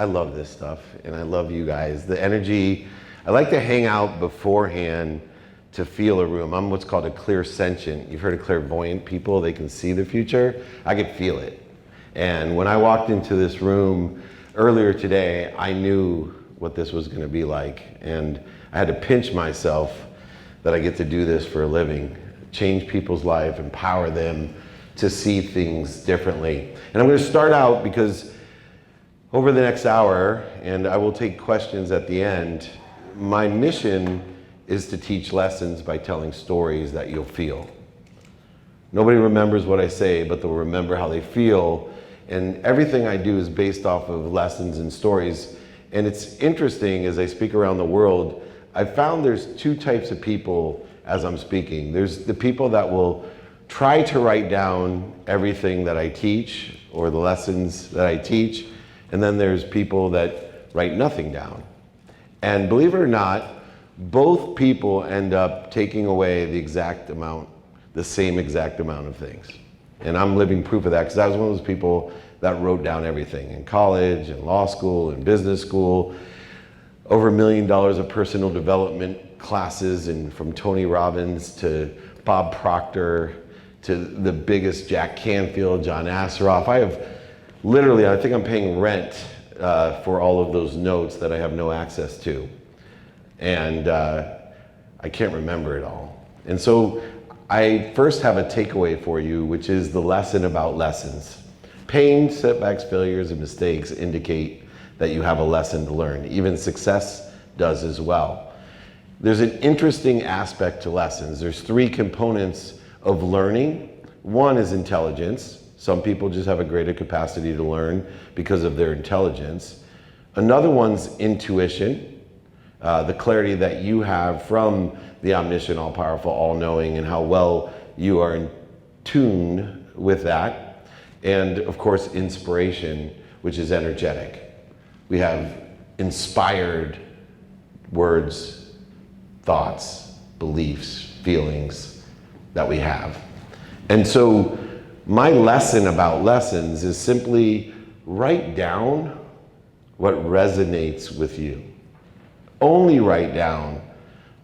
I love this stuff, and I love you guys. The energy, I like to hang out beforehand to feel a room. I'm what's called a clairsentient. You've heard of clairvoyant people, they can see the future. I could feel it. And when I walked into this room earlier today, I knew what this was gonna be like. And I had to pinch myself that I get to do this for a living, change people's life, empower them to see things differently. And I'm gonna start out because over the next hour, and I will take questions at the end, my mission is to teach lessons by telling stories that you'll feel. Nobody remembers what I say, but they'll remember how they feel. And everything I do is based off of lessons and stories. And it's interesting, as I speak around the world, I found there's two types of people as I'm speaking. There's the people that will try to write down everything that I teach or the lessons that I teach. And then there's people that write nothing down. And believe it or not, both people end up taking away the same exact amount of things. And I'm living proof of that because I was one of those people that wrote down everything in college and law school and business school, over $1 million of personal development classes, and from Tony Robbins to Bob Proctor to the biggest Jack Canfield, John Asseroff. I have literally, I think I'm paying rent for all of those notes that I have no access to. And I can't remember it all. And so I first have a takeaway for you, which is the lesson about lessons. Pain, setbacks, failures, and mistakes indicate that you have a lesson to learn. Even success does as well. There's an interesting aspect to lessons. There's three components of learning. One is intelligence. Some people just have a greater capacity to learn because of their intelligence. Another one's intuition. The clarity that you have from the omniscient, all-powerful, all-knowing, and how well you are in tune with that. And of course, inspiration, which is energetic. We have inspired words, thoughts, beliefs, feelings that we have. And so my lesson about lessons is simply write down what resonates with you. Only write down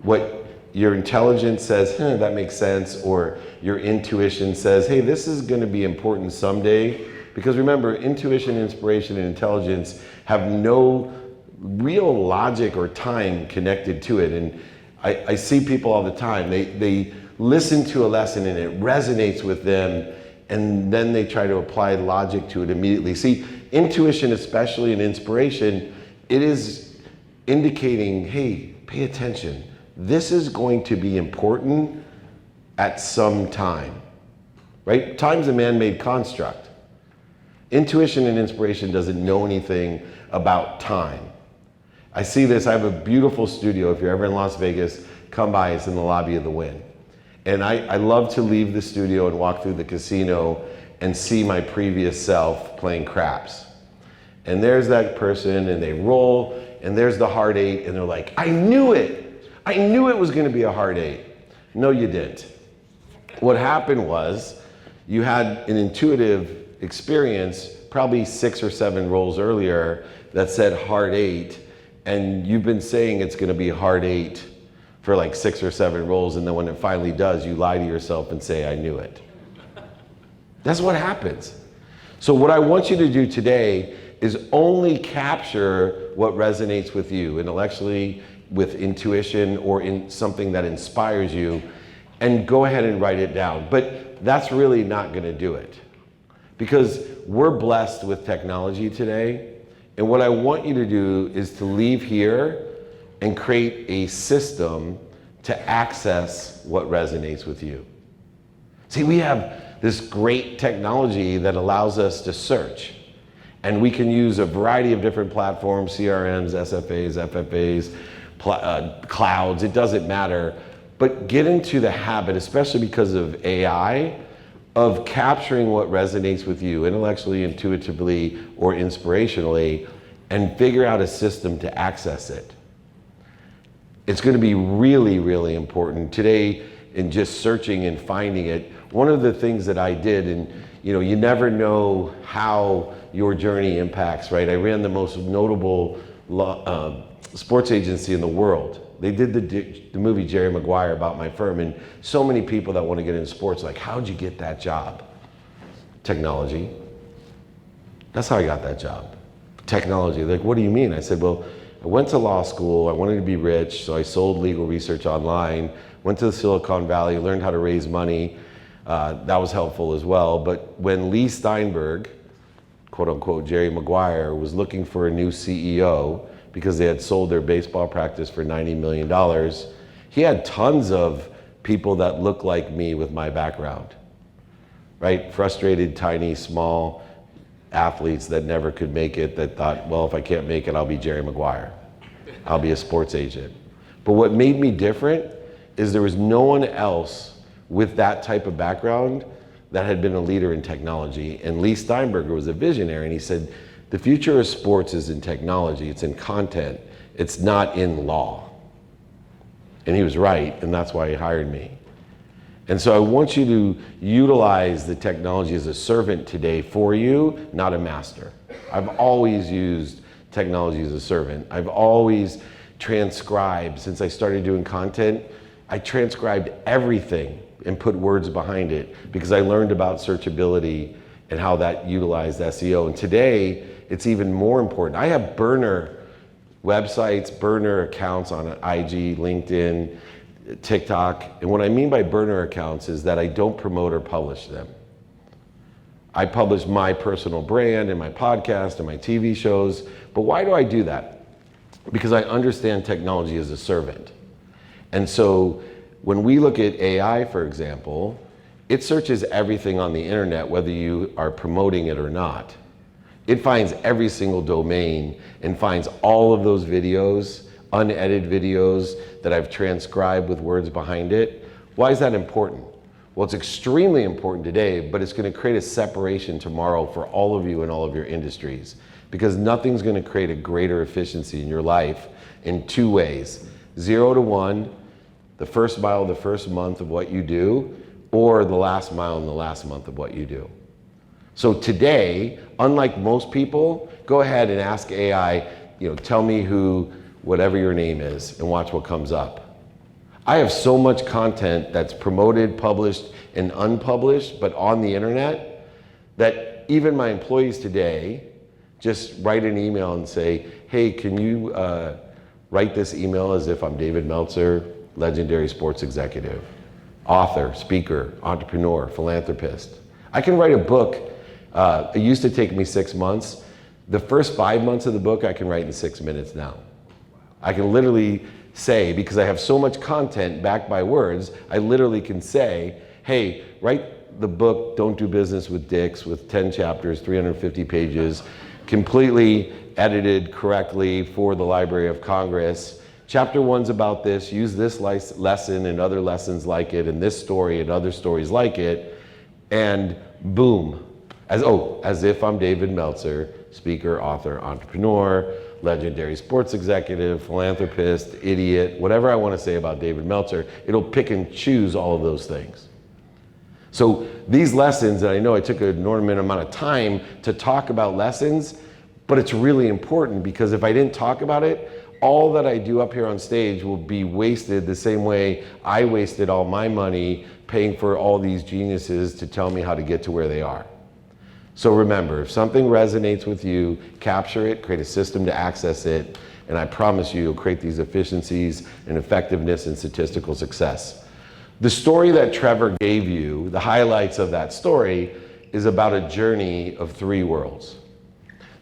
what your intelligence says, that makes sense, or your intuition says, hey, this is gonna be important someday. Because remember, intuition, inspiration, and intelligence have no real logic or time connected to it. And I see people all the time, they listen to a lesson and it resonates with them, and then they try to apply logic to it immediately. See, intuition, especially in inspiration, it is indicating, hey, pay attention. This is going to be important at some time, right? Time's a man-made construct. Intuition and inspiration doesn't know anything about time. I see this, I have a beautiful studio. If you're ever in Las Vegas, come by, it's in the lobby of the Wynn. And I love to leave the studio and walk through the casino and see my previous self playing craps. And there's that person, and they roll, and there's the hard eight, and they're like, I knew it. I knew it was gonna be a hard eight. No, you didn't. What happened was you had an intuitive experience, probably 6 or 7 rolls earlier, that said hard eight, and you've been saying it's gonna be hard eight for like 6 or 7 rolls, and then when it finally does, you lie to yourself and say, I knew it. That's what happens. So what I want you to do today is only capture what resonates with you intellectually, with intuition, or in something that inspires you, and go ahead and write it down. But that's really not gonna do it, because we're blessed with technology today, and what I want you to do is to leave here and create a system to access what resonates with you. See, we have this great technology that allows us to search. And we can use a variety of different platforms, CRMs, SFAs, FFAs, clouds, it doesn't matter. But get into the habit, especially because of AI, of capturing what resonates with you intellectually, intuitively, or inspirationally, and figure out a system to access it. It's gonna be really, really important. Today, in just searching and finding it, one of the things that I did, and you never know how your journey impacts, right? I ran the most notable sports agency in the world. They did the movie Jerry Maguire about my firm, and so many people that want to get into sports, like, how'd you get that job? Technology. That's how I got that job. Technology. Like, what do you mean? I said, well, I went to law school, I wanted to be rich, so I sold legal research online, went to the Silicon Valley, learned how to raise money. That was helpful as well. But when Lee Steinberg, quote unquote, Jerry Maguire, was looking for a new CEO because they had sold their baseball practice for $90 million, he had tons of people that looked like me with my background, right? Frustrated, tiny, small athletes that never could make it, that thought, well, if I can't make it, I'll be Jerry Maguire. I'll be a sports agent. But what made me different is there was no one else with that type of background that had been a leader in technology. And Lee Steinberger was a visionary, and he said, the future of sports is in technology, it's in content, it's not in law. And he was right, and that's why he hired me. And so I want you to utilize the technology as a servant today for you, not a master. I've always used technology as a servant. I've always transcribed. Since I started doing content, I transcribed everything and put words behind it because I learned about searchability and how that utilized SEO. And today, it's even more important. I have burner websites, burner accounts on IG, LinkedIn, TikTok, and what I mean by burner accounts is that I don't promote or publish them. I publish my personal brand and my podcast and my TV shows, but why do I do that? Because I understand technology as a servant. And so when we look at AI, for example, it searches everything on the internet, whether you are promoting it or not. It finds every single domain and finds all of those videos, unedited videos that I've transcribed with words behind it. Why is that important? Well, it's extremely important today, but it's going to create a separation tomorrow for all of you in all of your industries, because nothing's going to create a greater efficiency in your life in two ways. 0 to 1, the first mile of the first month of what you do, or the last mile in the last month of what you do. So today, unlike most people, go ahead and ask AI, tell me who whatever your name is, and watch what comes up. I have so much content that's promoted, published, and unpublished, but on the internet, that even my employees today just write an email and say, hey, can you write this email as if I'm David Meltzer, legendary sports executive, author, speaker, entrepreneur, philanthropist. I can write a book. It used to take me 6 months. The first 5 months of the book I can write in 6 minutes now. I can literally say, because I have so much content backed by words, I literally can say, hey, write the book, Don't Do Business with Dicks, with 10 chapters, 350 pages, completely edited correctly for the Library of Congress. Chapter 1's about this, use this lesson and other lessons like it, and this story and other stories like it, and boom. As if I'm David Meltzer, speaker, author, entrepreneur, legendary sports executive, philanthropist, idiot, whatever I want to say about David Meltzer, it'll pick and choose all of those things. So these lessons, and I know I took an enormous amount of time to talk about lessons, but it's really important because if I didn't talk about it, all that I do up here on stage will be wasted the same way I wasted all my money paying for all these geniuses to tell me how to get to where they are. So remember, if something resonates with you, capture it, create a system to access it, and I promise you, you'll create these efficiencies and effectiveness and statistical success. The story that Trevor gave you, the highlights of that story, is about a journey of 3 worlds.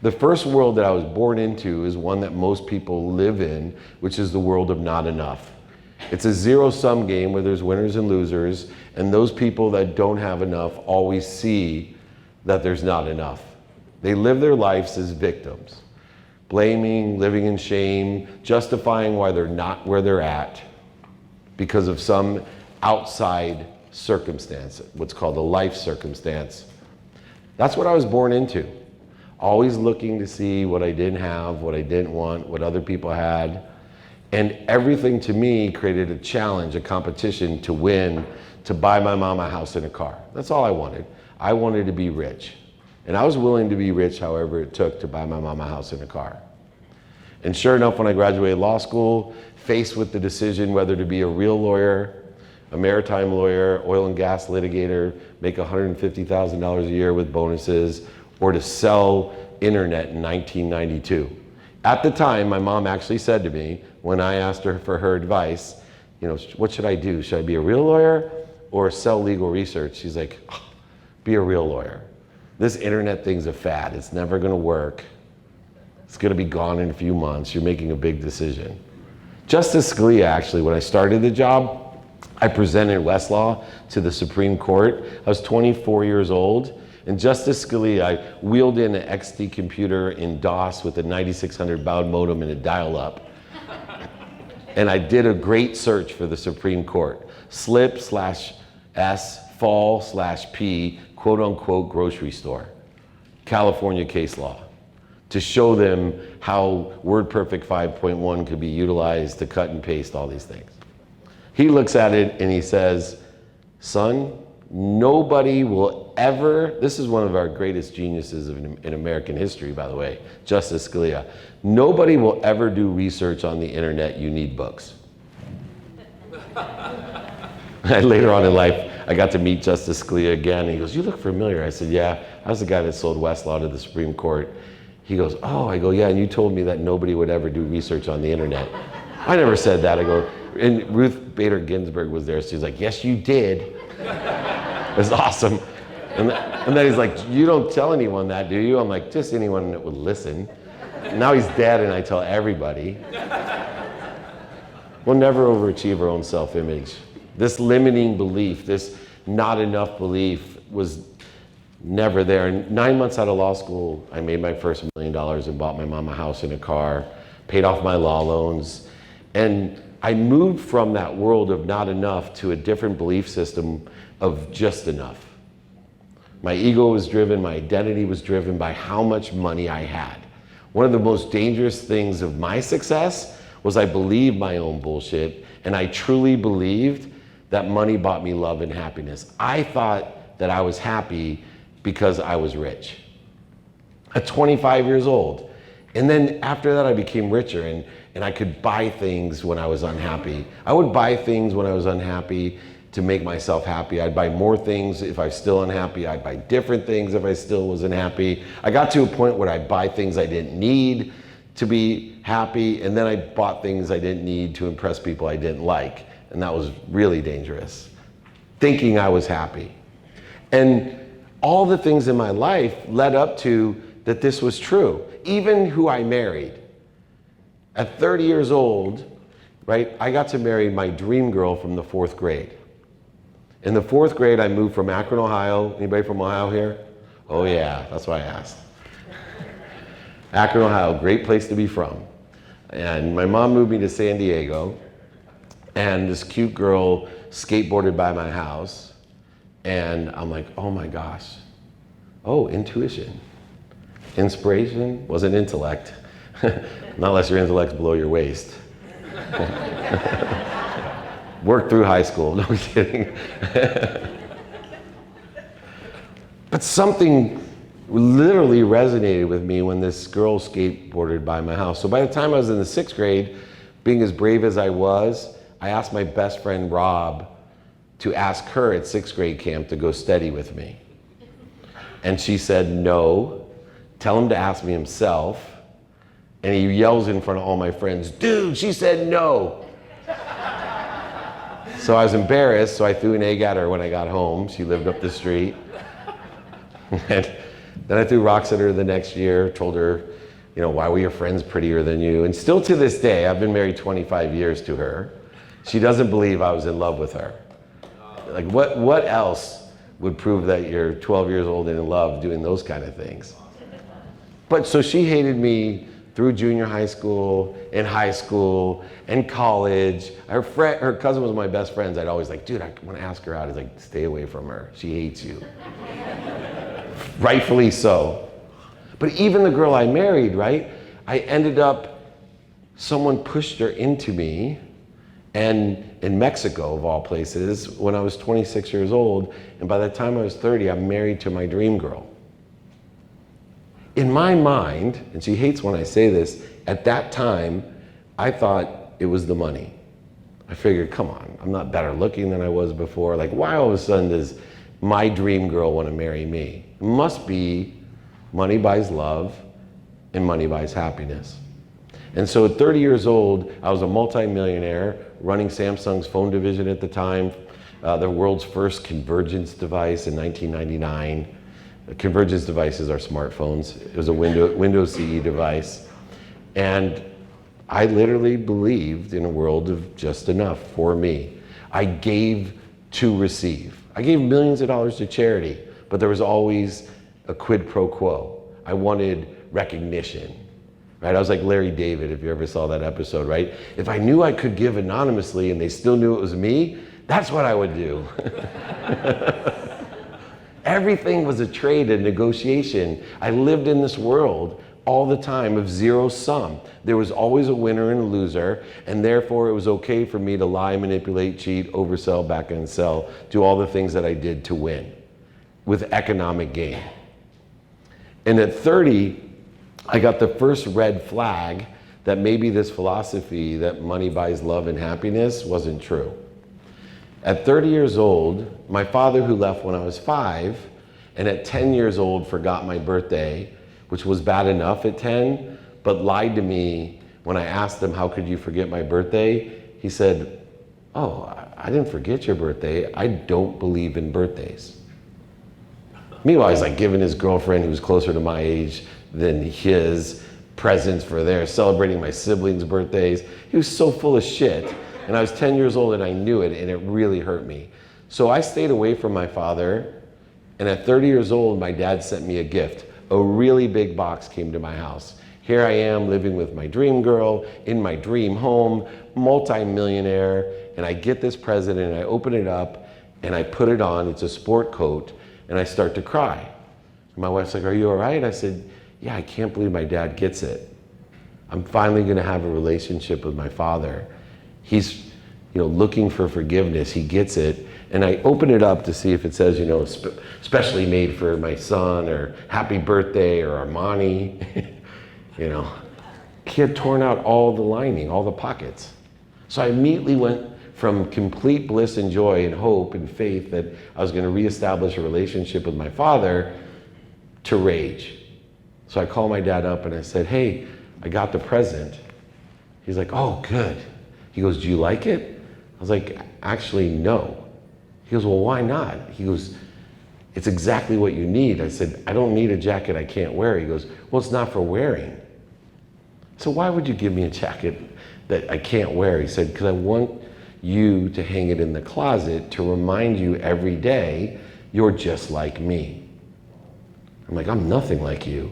The first world that I was born into is one that most people live in, which is the world of not enough. It's a zero-sum game where there's winners and losers, and those people that don't have enough always see that there's not enough. They live their lives as victims, blaming, living in shame, justifying why they're not where they're at because of some outside circumstance, what's called a life circumstance. That's what I was born into. Always looking to see what I didn't have, what I didn't want, what other people had. And everything to me created a challenge, a competition to win, to buy my mom a house and a car. That's all I wanted. I wanted to be rich. And I was willing to be rich however it took to buy my mom a house and a car. And sure enough, when I graduated law school, faced with the decision whether to be a real lawyer, a maritime lawyer, oil and gas litigator, make $150,000 a year with bonuses, or to sell internet in 1992. At the time, my mom actually said to me, when I asked her for her advice, you know, what should I do? Should I be a real lawyer or sell legal research? She's like, oh, be a real lawyer. This internet thing's a fad. It's never gonna work. It's gonna be gone in a few months. You're making a big decision. Justice Scalia, actually, when I started the job, I presented Westlaw to the Supreme Court. I was 24 years old. And Justice Scalia, I wheeled in an XT computer in DOS with a 9600 baud modem and a dial-up. And I did a great search for the Supreme Court. Slip/S, fall/P, quote unquote grocery store. California case law. To show them how WordPerfect 5.1 could be utilized to cut and paste all these things. He looks at it and he says, son, nobody will ever, this is one of our greatest geniuses in American history, by the way, Justice Scalia. Nobody will ever do research on the internet, you need books. And later on in life, I got to meet Justice Scalia again. He goes, you look familiar. I said, yeah, I was the guy that sold Westlaw to the Supreme Court. He goes, oh, I go, yeah, and you told me that nobody would ever do research on the internet. I never said that. I go, and Ruth Bader Ginsburg was there. She's like, yes, you did. It was awesome. And then he's like, you don't tell anyone that, do you? I'm like, just anyone that would listen. And now he's dead and I tell everybody. We'll never overachieve our own self-image. This limiting belief, this not enough belief was never there. And 9 months out of law school, I made my first $1 million and bought my mom a house and a car, paid off my law loans. And I moved from that world of not enough to a different belief system of just enough. My ego was driven, my identity was driven by how much money I had. One of the most dangerous things of my success was I believed my own bullshit, and I truly believed that money bought me love and happiness. I thought that I was happy because I was rich. At 25 years old. And then after that I became richer and I could buy things when I was unhappy. I would buy things when I was unhappy to make myself happy. I'd buy more things if I was still unhappy. I'd buy different things if I still was unhappy. I got to a point where I'd buy things I didn't need to be happy, and then I bought things I didn't need to impress people I didn't like. And that was really dangerous. Thinking I was happy. And all the things in my life led up to that this was true. Even who I married. At 30 years old, right, I got to marry my dream girl from the 4th grade. In the 4th grade, I moved from Akron, Ohio. Anybody from Ohio here? Oh yeah, that's why I asked. Akron, Ohio, great place to be from. And my mom moved me to San Diego, and this cute girl skateboarded by my house, and I'm like, oh my gosh. Oh, intuition. Inspiration wasn't intellect. Not unless your intellect's below your waist. Worked through high school, no I'm kidding. But something literally resonated with me when this girl skateboarded by my house. So by the time I was in the 6th grade, being as brave as I was, I asked my best friend Rob to ask her at 6th grade camp to go study with me. And she said, no, tell him to ask me himself. And he yells in front of all my friends, dude, she said no. So I was embarrassed, so I threw an egg at her when I got home. She lived up the street. And then I threw rocks at her the next year, told her, you know, why were your friends prettier than you? And still to this day, I've been married 25 years to her. She doesn't believe I was in love with her. Like what else would prove that you're 12 years old and in love doing those kind of things? But so she hated me through junior high school, in high school, and college. Her cousin was my best friend. I'd always like, dude, I want to ask her out. He's like, stay away from her. She hates you. Rightfully so. But even the girl I married, right? I ended up someone pushed her into me, and in Mexico, of all places, when I was 26 years old, and by the time I was 30, I'm married to my dream girl. In my mind, and she hates when I say this, at that time, I thought it was the money. I figured, come on, I'm not better looking than I was before. Like, why all of a sudden does my dream girl want to marry me? It must be money buys love and money buys happiness. And so at 30 years old, I was a multimillionaire running Samsung's phone division at the time, the world's first convergence device in 1999. Convergence devices are smartphones. It was a Windows CE device. And I literally believed in a world of just enough for me. I gave to receive. I gave millions of dollars to charity, but there was always a quid pro quo. I wanted recognition. Right? I was like Larry David, if you ever saw that episode, right? If I knew I could give anonymously and they still knew it was me, that's what I would do. Everything was a trade and negotiation. I lived in this world all the time of zero sum. There was always a winner and a loser, and therefore it was okay for me to lie, manipulate, cheat, oversell, back end sell, do all the things that I did to win with economic gain. And at 30, I got the first red flag that maybe this philosophy that money buys love and happiness wasn't true. At 30 years old, my father, who left when I was 5, and at 10 years old forgot my birthday, which was bad enough at 10, but lied to me when I asked him, how could you forget my birthday? He said, oh, I didn't forget your birthday. I don't believe in birthdays. Meanwhile, he's like giving his girlfriend, who was closer to my age than his, presents for theirs, celebrating my siblings' birthdays. He was so full of shit. And I was 10 years old and I knew it, and it really hurt me. So I stayed away from my father, and at 30 years old, my dad sent me a gift. A really big box came to my house. Here I am living with my dream girl in my dream home, multi-millionaire, and I get this present and I open it up and I put it on. It's a sport coat, and I start to cry. And my wife's like, are you all right? I said, yeah, I can't believe my dad gets it. I'm finally gonna have a relationship with my father. He's, looking for forgiveness. He gets it. And I open it up to see if it says, specially made for my son, or happy birthday, or Armani. He had torn out all the lining, all the pockets. So I immediately went from complete bliss and joy and hope and faith that I was going to reestablish a relationship with my father to rage. So I called my dad up and I said, hey, I got the present. He's like, oh, good. He goes, do you like it? I was like, actually, no. He goes, well, why not? He goes, it's exactly what you need. I said, I don't need a jacket I can't wear. He goes, well, it's not for wearing. So why would you give me a jacket that I can't wear? He said, because I want you to hang it in the closet to remind you every day you're just like me. I'm like, I'm nothing like you.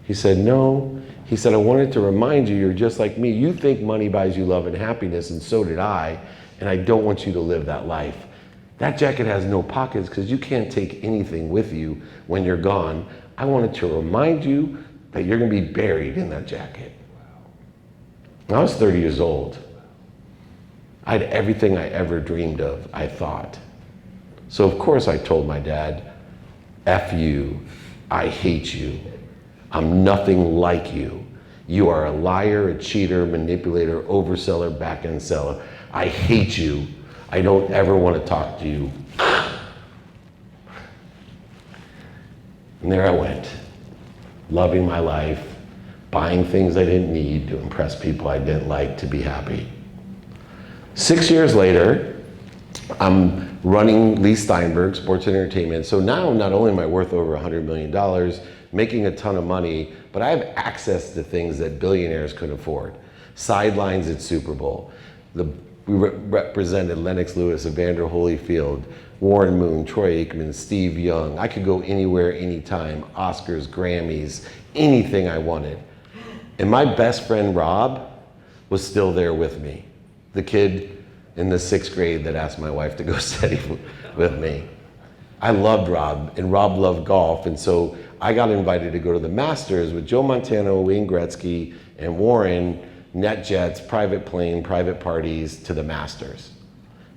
He said, no. He said, I wanted to remind you you're just like me. You think money buys you love and happiness, and so did I, and I don't want you to live that life. That jacket has no pockets because you can't take anything with you when you're gone. I wanted to remind you that you're gonna be buried in that jacket. When I was 30 years old, I had everything I ever dreamed of, I thought. So of course I told my dad, F you, I hate you. I'm nothing like you. You are a liar, a cheater, manipulator, overseller, back-end seller. I hate you. I don't ever want to talk to you. And there I went, loving my life, buying things I didn't need to impress people I didn't like to be happy. 6 years later, I'm running Lee Steinberg Sports and Entertainment. So now not only am I worth over $100 million, making a ton of money, but I have access to things that billionaires couldn't afford. Sidelines at Super Bowl. We represented Lennox Lewis, Evander Holyfield, Warren Moon, Troy Aikman, Steve Young. I could go anywhere, anytime, Oscars, Grammys, anything I wanted. And my best friend, Rob, was still there with me. The kid in the 6th grade that asked my wife to go study with me. I loved Rob, and Rob loved golf, and so I got invited to go to the Masters with Joe Montana, Wayne Gretzky, and Warren net jets, private plane, private parties to the Masters.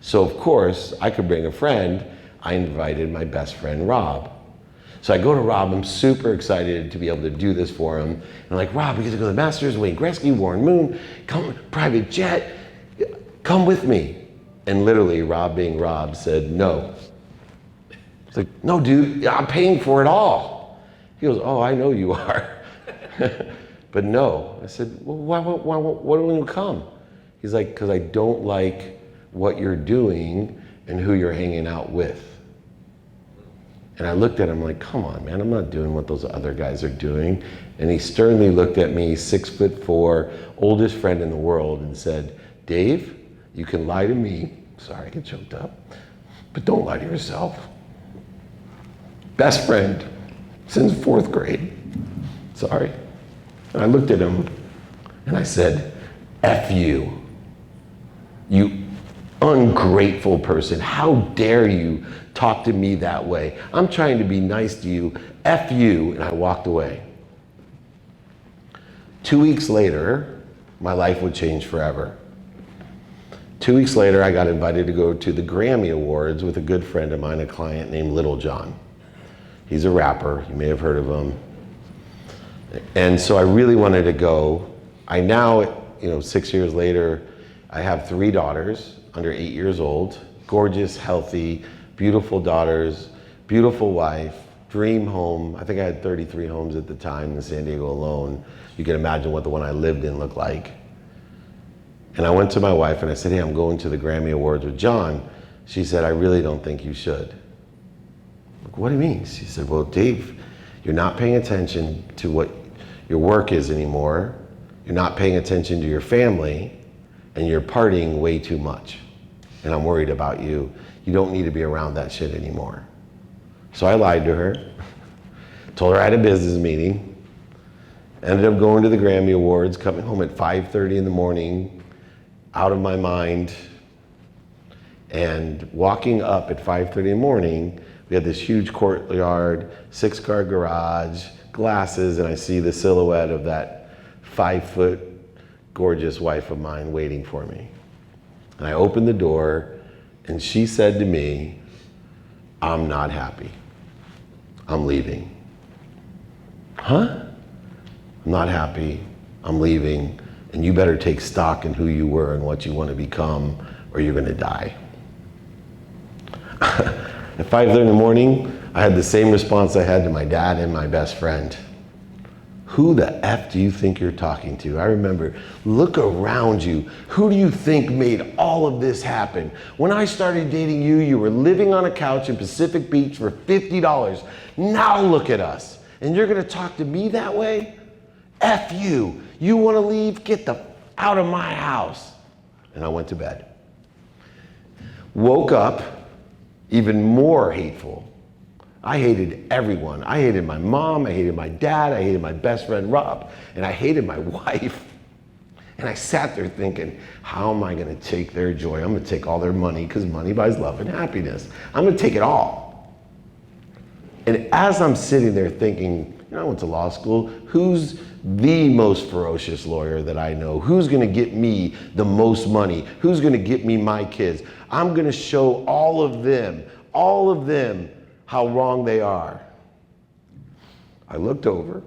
So of course, I could bring a friend. I invited my best friend, Rob. So I go to Rob, I'm super excited to be able to do this for him. And I'm like, Rob, we get to go to the Masters, Wayne Gretzky, Warren Moon, come, private jet, come with me. And literally, Rob being Rob said, no. It's like, no, dude, I'm paying for it all. He goes, oh, I know you are. But no. I said, well, why don't you come? He's like, because I don't like what you're doing and who you're hanging out with. And I looked at him like, come on, man, I'm not doing what those other guys are doing. And he sternly looked at me, 6'4", oldest friend in the world, and said, Dave, you can lie to me. Sorry, I get choked up. But don't lie to yourself. Best friend since 4th grade. Sorry. And I looked at him and I said, F you. You ungrateful person. How dare you talk to me that way? I'm trying to be nice to you. F you. And I walked away. 2 weeks later, my life would change forever. 2 weeks later, I got invited to go to the Grammy Awards with a good friend of mine, a client named Little John. He's a rapper. You may have heard of him. And so I really wanted to go. I now, 6 years later, I have 3 daughters under 8 years old, gorgeous, healthy, beautiful daughters, beautiful wife, dream home. I think I had 33 homes at the time in San Diego alone. You can imagine what the one I lived in looked like. And I went to my wife and I said, hey, I'm going to the Grammy Awards with John. She said, I really don't think you should. Like, what do you mean? She said, well, Dave, you're not paying attention to what your work is anymore. You're not paying attention to your family, and you're partying way too much. And I'm worried about you. You don't need to be around that shit anymore. So I lied to her, told her I had a business meeting, ended up going to the Grammy Awards, coming home at 5:30 in the morning, out of my mind, and walking up at 5:30 in the morning. We had this huge courtyard, 6-car garage, glasses, and I see the silhouette of that 5-foot gorgeous wife of mine waiting for me. And I opened the door and she said to me, I'm not happy. I'm leaving. Huh? I'm not happy. I'm leaving. And you better take stock in who you were and what you want to become, or you're going to die. At 5:30 in the morning, I had the same response I had to my dad and my best friend. Who the F do you think you're talking to? I remember, look around you. Who do you think made all of this happen? When I started dating you, you were living on a couch in Pacific Beach for $50. Now look at us. And you're gonna talk to me that way? F you. You wanna leave? Get the out of my house. And I went to bed. Woke up even more hateful. I hated everyone. I hated my mom, I hated my dad, I hated my best friend Rob, and I hated my wife. And I sat there thinking, how am I gonna take their joy? I'm gonna take all their money, because money buys love and happiness. I'm gonna take it all. And as I'm sitting there thinking, I went to law school, who's the most ferocious lawyer that I know? Who's gonna get me the most money? Who's gonna get me my kids? I'm gonna show all of them, how wrong they are. I looked over,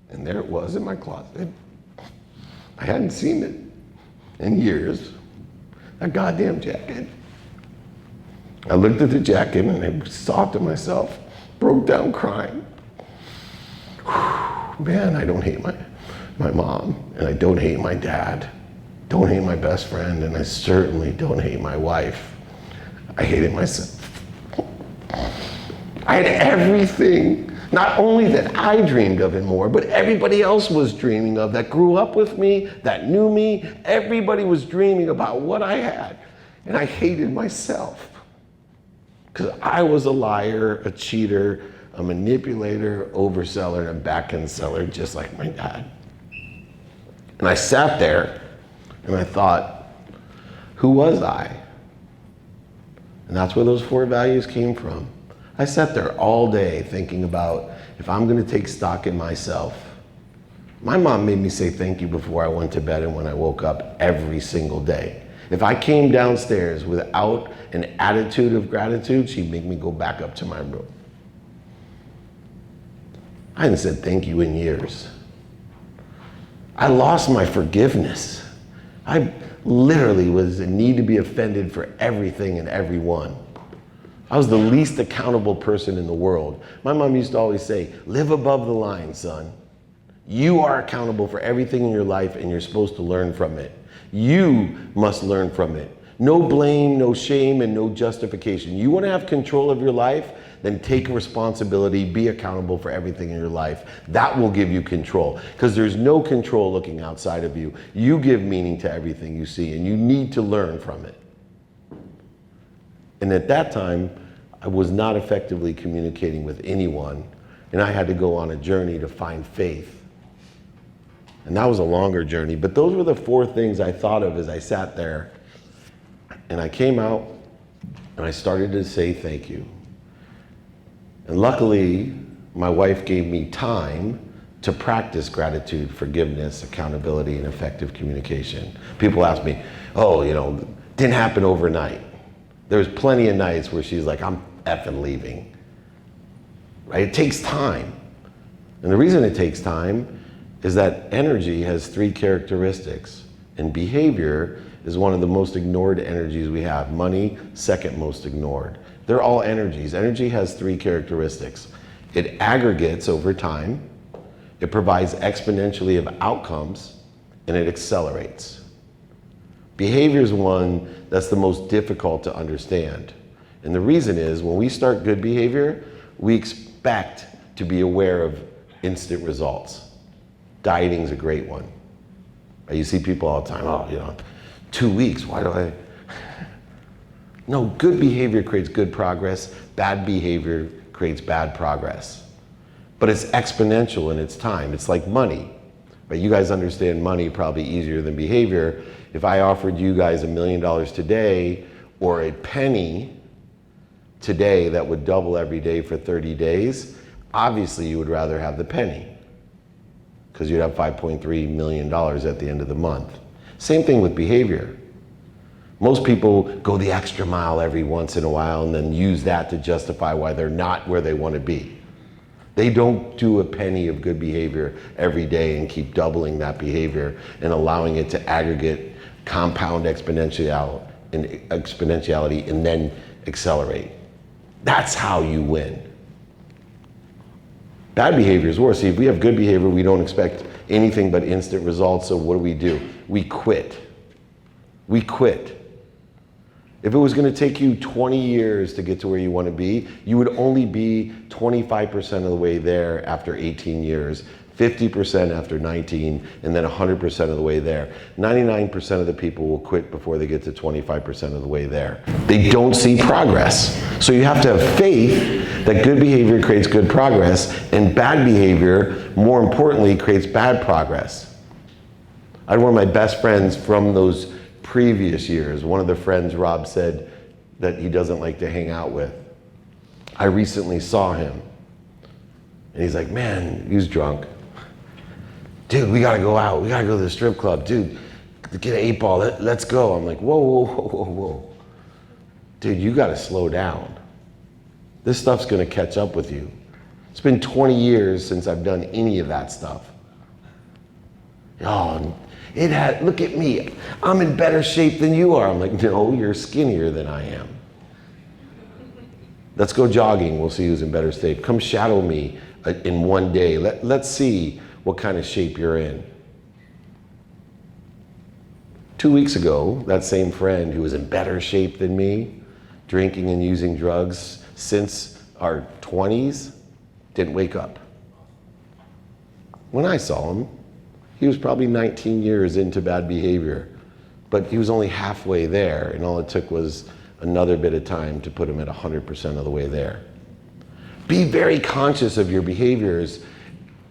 and there it was in my closet. I hadn't seen it in years. That goddamn jacket. I looked at the jacket and I thought to myself, broke down crying. Man, I don't hate my mom, and I don't hate my dad, don't hate my best friend, and I certainly don't hate my wife. I hated myself. I had everything, not only that I dreamed of and more, but everybody else was dreaming of that grew up with me, that knew me. Everybody was dreaming about what I had. And I hated myself because I was a liar, a cheater, a manipulator, overseller, and a back-end seller, just like my dad. And I sat there and I thought, who was I? And that's where those 4 values came from. I sat there all day thinking about, if I'm gonna take stock in myself, My mom made me say thank you before I went to bed and when I woke up every single day. If I came downstairs without an attitude of gratitude, she'd make me go back up to my room. I hadn't said thank you in years. I lost my forgiveness. I literally was in need to be offended for everything and everyone. I was the least accountable person in the world. My mom used to always say, live above the line, son. You are accountable for everything in your life and you're supposed to learn from it. You must learn from it. No blame, no shame, and no justification. You want to have control of your life? Then take responsibility, be accountable for everything in your life. That will give you control, because there's no control looking outside of you. You give meaning to everything you see, and you need to learn from it. And at that time, I was not effectively communicating with anyone, and I had to go on a journey to find faith. And that was a longer journey, but those were the 4 things I thought of as I sat there. And I came out, and I started to say thank you. And luckily, my wife gave me time to practice gratitude, forgiveness, accountability, and effective communication. People ask me, oh, didn't happen overnight. There's plenty of nights where she's like, I'm effing leaving. Right? It takes time. And the reason it takes time is that energy has 3 characteristics, and behavior is one of the most ignored energies we have. Money, second most ignored. They're all energies. Energy has 3 characteristics. It aggregates over time, it provides exponentially of outcomes, and it accelerates. Behavior is one that's the most difficult to understand. And the reason is, when we start good behavior, we expect to be aware of instant results. Dieting is a great one. You see people all the time, 2 weeks, why do I? No, good behavior creates good progress. Bad behavior creates bad progress. But it's exponential in its time. It's like money. But you guys understand money probably easier than behavior. If I offered you guys $1 million today, or a penny today that would double every day for 30 days, obviously you would rather have the penny, because you'd have $5.3 million at the end of the month. Same thing with behavior. Most people go the extra mile every once in a while and then use that to justify why they're not where they want to be. They don't do a penny of good behavior every day and keep doubling that behavior and allowing it to aggregate, compound exponentiality and then accelerate. That's how you win. Bad behavior is worse. See, if we have good behavior, we don't expect anything but instant results, so what do? We quit. We quit. If it was going to take you 20 years to get to where you want to be, you would only be 25% of the way there after 18 years, 50% after 19, and then 100% of the way there. 99% of the people will quit before they get to 25% of the way there. They don't see progress. So you have to have faith that good behavior creates good progress, and bad behavior, more importantly, creates bad progress. I had one of my best friends from those previous years. One of the friends, Rob, said that he doesn't like to hang out with. I recently saw him, and he's like, man, he was drunk. Dude, we gotta go out. We gotta go to the strip club. Dude, get an 8-ball, let's go. I'm like, whoa, whoa, whoa, whoa, whoa. Dude, you gotta slow down. This stuff's gonna catch up with you. It's been 20 years since I've done any of that stuff. Oh, look at me. I'm in better shape than you are. I'm like, no, you're skinnier than I am. Let's go jogging. We'll see who's in better shape. Come shadow me in one day. Let's see what kind of shape you're in. 2 weeks ago, that same friend who was in better shape than me, drinking and using drugs since our 20s, didn't wake up. When I saw him, he was probably 19 years into bad behavior, but he was only halfway there, and all it took was another bit of time to put him at 100% of the way there. Be very conscious of your behaviors,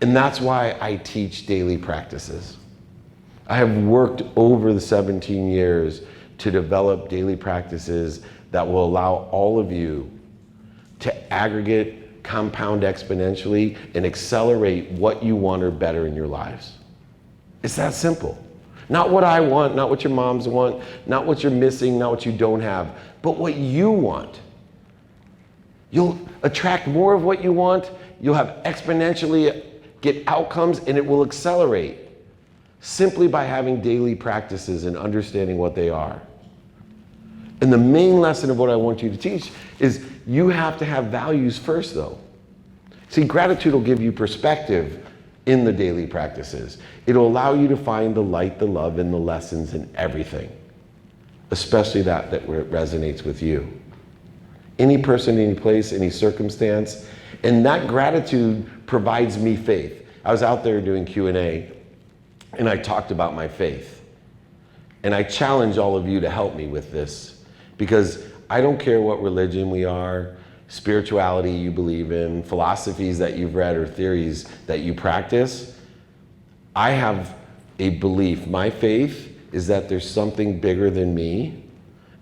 and that's why I teach daily practices. I have worked over the 17 years to develop daily practices that will allow all of you to aggregate, compound exponentially, and accelerate what you want or better in your lives. It's that simple. Not what I want, not what your moms want, not what you're missing, not what you don't have, but what you want. You'll attract more of what you want, you'll have exponentially get outcomes, and it will accelerate simply by having daily practices and understanding what they are. And the main lesson of what I want you to teach is you have to have values first, though. See, gratitude will give you perspective in the daily practices. It'll allow you to find the light, the love, and the lessons in everything, especially that resonates with you. Any person, any place, any circumstance, and that gratitude provides me faith. I was out there doing Q&A, and I talked about my faith. And I challenge all of you to help me with this, because I don't care what religion we are, spirituality you believe in, philosophies that you've read, or theories that you practice. I have a belief. My faith is that there's something bigger than me,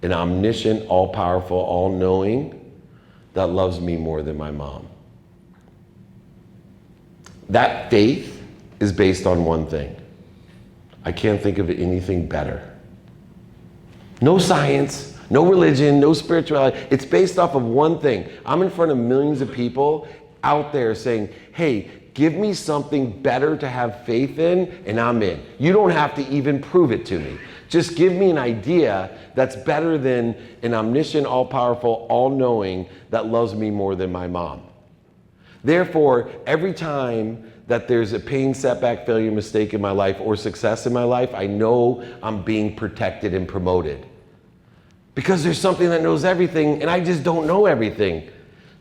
an omniscient, all-powerful, all-knowing, that loves me more than my mom. That faith is based on one thing. I can't think of anything better. No science, no religion, no spirituality. It's based off of one thing. I'm in front of millions of people out there saying, hey, give me something better to have faith in, and I'm in. You don't have to even prove it to me. Just give me an idea that's better than an omniscient, all-powerful, all-knowing that loves me more than my mom. Therefore, every time that there's a pain, setback, failure, mistake in my life, or success in my life, I know I'm being protected and promoted. Because there's something that knows everything, and I just don't know everything.